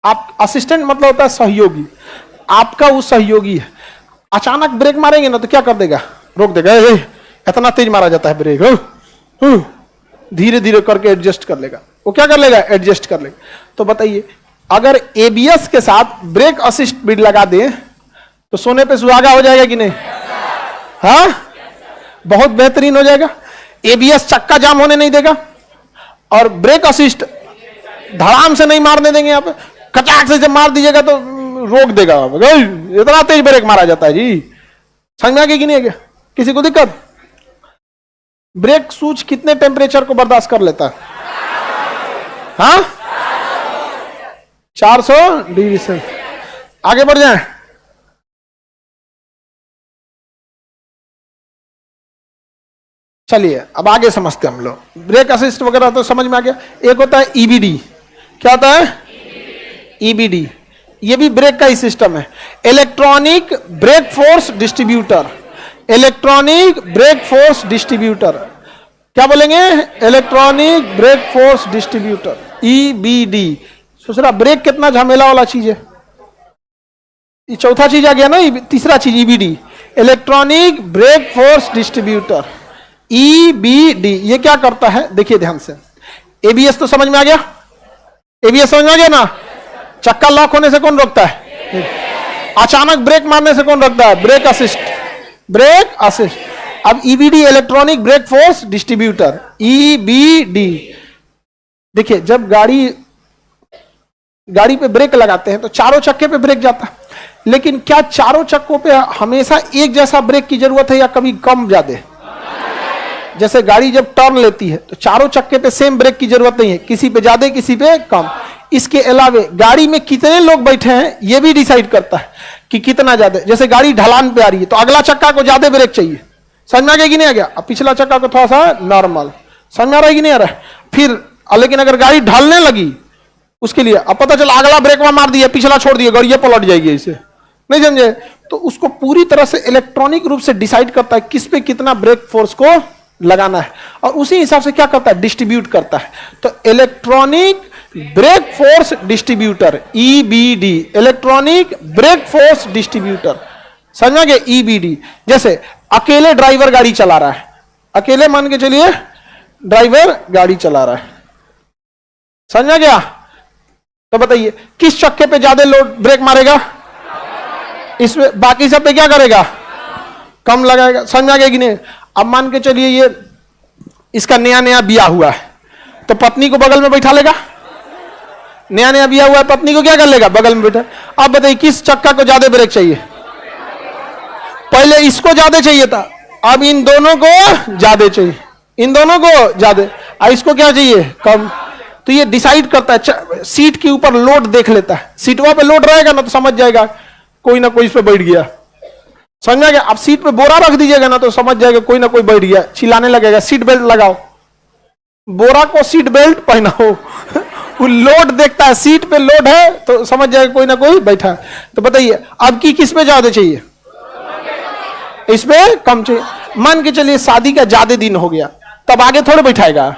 आप असिस्टेंट मतलब होता है सहयोगी, आपका वो सहयोगी है। अचानक ब्रेक मारेंगे ना तो क्या कर देगा, रोक देगा। इतना तेज मारा जाता है ब्रेक, धीरे धीरे करके एडजस्ट कर लेगा। वो क्या कर लेगा, एडजस्ट कर लेगा। तो बताइए अगर एबीएस के साथ ब्रेक असिस्ट भी लगा दें तो सोने पे सुहागा हो जाएगा कि नहीं। हाँ, बहुत बेहतरीन हो जाएगा। एबीएस चक्का जाम होने नहीं देगा और ब्रेक असिस्ट धड़ाम से नहीं मारने देंगे। यहाँ पे कचाक से जब मार दीजिएगा तो रोक देगा। इतना तेज ब्रेक मारा जाता है जी, समझ में आ गया कि नहीं। किसी को दिक्कत। ब्रेक सूच कितने टेम्परेचर को बर्दाश्त कर लेता है। हाँ, 400 डिग्री से। आगे बढ़ जाए। चलिए अब आगे समझते हैं हम लोग। ब्रेक असिस्ट वगैरह तो समझ में आ गया। एक होता है ईबीडी। क्या होता है, ईबीडी। ये भी ब्रेक का ही सिस्टम है, electronic brake force distributor. Electronic brake force distributor, क्या बोलेंगे, electronic brake force distributor, EBD. दूसरा ब्रेक कितना झमेला वाला चीज है। ये चौथा चीज आ गया ना, तीसरा चीज EBD, electronic brake force distributor, EBD. ये क्या करता है, देखिए ध्यान से। एबीएस तो समझ में आ गया, एबीएस समझ में आ गया ना। चक्का लॉक होने से कौन रोकता है, अचानक ब्रेक मारने से कौन रोकता है, ब्रेक असिस्ट, ब्रेक असिस्ट। अब EBD, electronic brake force distributor, EBD. देखिए जब गाड़ी पे ब्रेक लगाते हैं तो चारों चक्के पे ब्रेक जाता है, लेकिन क्या चारों चक्कों पे हमेशा एक जैसा ब्रेक की जरूरत है या कभी कम ज्यादा। जैसे गाड़ी जब टर्न लेती है तो चारों चक्के पे सेम ब्रेक की जरूरत नहीं है, किसी पे ज्यादा किसी पे कम। इसके अलावे गाड़ी में कितने लोग बैठे हैं ये भी डिसाइड करता है कि कितना ज्यादा। जैसे गाड़ी ढलान पे आ रही है तो अगला चक्का को ज्यादा ब्रेक चाहिए, समझ में आ गया कि नहीं आ गया। अब पिछला चक्का को थोड़ा सा नॉर्मल, समझ में आ रहा है कि नहीं आ रहा है। फिर लेकिन अगर गाड़ी ढलने लगी उसके लिए अब पता चला अगला ब्रेक में मार दिया, पिछला छोड़ दिया, गाड़ी पलट जाएगी, इसे नहीं समझे। तो उसको पूरी तरह से इलेक्ट्रॉनिक रूप से डिसाइड करता है किस पे कितना ब्रेक फोर्स को लगाना है और उसी हिसाब से क्या करता है, डिस्ट्रीब्यूट करता है। तो electronic brake force distributor, EBD, electronic brake force distributor, समझ में गया, ईबीडी। जैसे अकेले ड्राइवर गाड़ी चला रहा है, अकेले मान के चलिए ड्राइवर गाड़ी चला रहा है, समझ में गया। तो बताइए किस चक्के पे ज्यादा लोड ब्रेक मारेगा, इसमें बाकी सब पे क्या करेगा, कम लगाएगा, समझ में आ गया कि नहीं। अब मान के चलिए ये इसका नया नया ब्याह हुआ है तो पत्नी को बगल में बैठा लेगा, नया नया बिया हुआ है, पत्नी को क्या कर लेगा, बगल में बैठा। अब बताइए किस चक्का को ज्यादा ब्रेक चाहिए? पहले इसको ज्यादा चाहिए था, अब इन दोनों को ज्यादा चाहिए, इन दोनों को ज्यादा, और इसको क्या चाहिए, कम। तो ये डिसाइड करता है, सीट के ऊपर लोड देख लेता है, सीटवा पे लोड रहेगा ना तो समझ जाएगा कोई ना कोई इस पे बैठ गया, समझ में आ गया। आप सीट पे बोरा रख दीजिएगा ना तो समझ जाएगा कोई ना कोई बैठ गया, चिल्लाने लगेगा सीट बेल्ट लगाओ, बोरा को सीट बेल्ट पहनाओ। वो लोड देखता है, सीट पे लोड है तो समझ जाएगा कोई ना कोई बैठा है। तो बताइए अब की किस पे ज्यादा चाहिए, इस पे कम चाहिए। मान के चलिए शादी का ज्यादा दिन हो गया, तब आगे थोड़े बैठाएगा,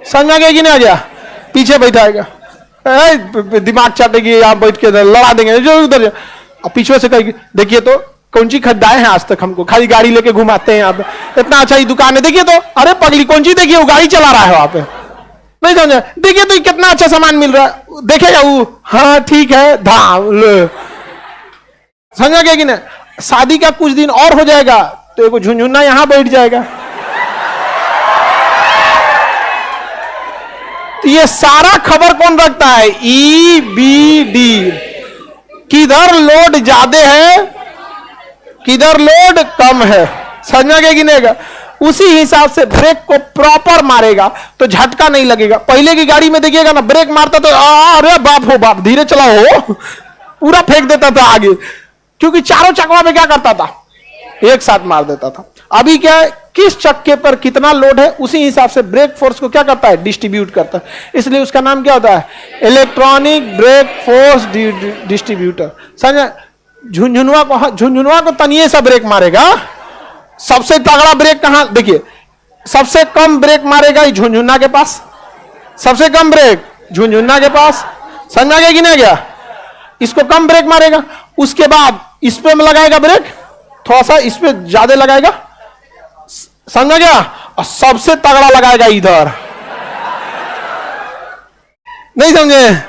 समझ में आ गया कि नहीं आ गया, पीछे बैठाएगा, दिमाग चाटेगी, आप बैठ के लड़ा देंगे जो उधर। अब पीछे से कहेगी देखिए तो कौन सी खड्डाएं हैं आज तक, हमको खाली गाड़ी लेके घुमाते हैं आप, इतना अच्छा ही दुकान है, देखिए तो, अरे पगली कौन सी, देखिए वो गाड़ी चला रहा है वहां पे, नहीं समझे, देखिए तो कितना अच्छा सामान मिल रहा है, देखेगा वो, हाँ ठीक है धाम, समझा गया कि नहीं। शादी का कुछ दिन और हो जाएगा तो एक झुनझुना यहां बैठ जाएगा। तो ये सारा खबर कौन रखता है, EBD, किधर लोड ज्यादा है किधर लोड कम है, समझा गया कि नहीं। उसी हिसाब से ब्रेक को प्रॉपर मारेगा तो झटका नहीं लगेगा। पहले की गाड़ी में देखिएगा ना, ब्रेक मारता तो अरे बाप हो बाप, धीरे चलाओ, पूरा फेंक देता था आगे, क्योंकि चारों चकवा में क्या करता था, एक साथ मार देता था। अभी क्या है, किस चक्के पर कितना लोड है उसी हिसाब से ब्रेक फोर्स को क्या करता है, डिस्ट्रीब्यूट करता है। इसलिए उसका नाम क्या होता है, इलेक्ट्रॉनिक ब्रेक फोर्स डिस्ट्रीब्यूटर। समझ, झुंझुनवा को तनिए सा ब्रेक मारेगा, सबसे तगड़ा ब्रेक कहां, देखिए सबसे कम ब्रेक मारेगा झुंझुना के पास, सबसे कम ब्रेक झुंझुना के पास, समझ आ गया कि नहीं गया। इसको कम ब्रेक मारेगा, उसके बाद इस पे लगाएगा ब्रेक, थोड़ा सा इस पे ज्यादा लगाएगा, समझ गया, और सबसे तगड़ा लगाएगा इधर, नहीं समझे।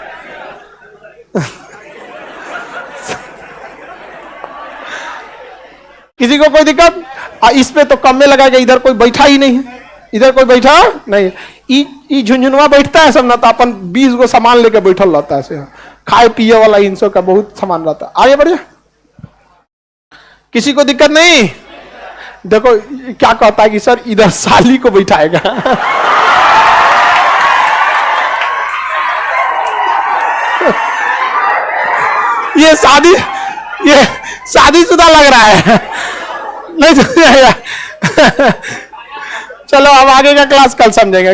किसी को कोई दिक्कत, इस पे तो कम में लगाएगा, इधर कोई बैठा ही नहीं है, इधर कोई बैठा नहीं, ई झुंझुनवा बैठता है सब ना, तो अपन 20 गो सामान लेके बैठल रहता है, खाए पिए वाला इंसो का बहुत सामान रहता है। आगे बढ़िए, किसी को दिक्कत नहीं। देखो क्या कहता है कि सर इधर साली को बैठाएगा। ये शादीशुदा लग रहा है, नहीं समझाएगा। चलो अब आगे का क्लास कल समझेंगे।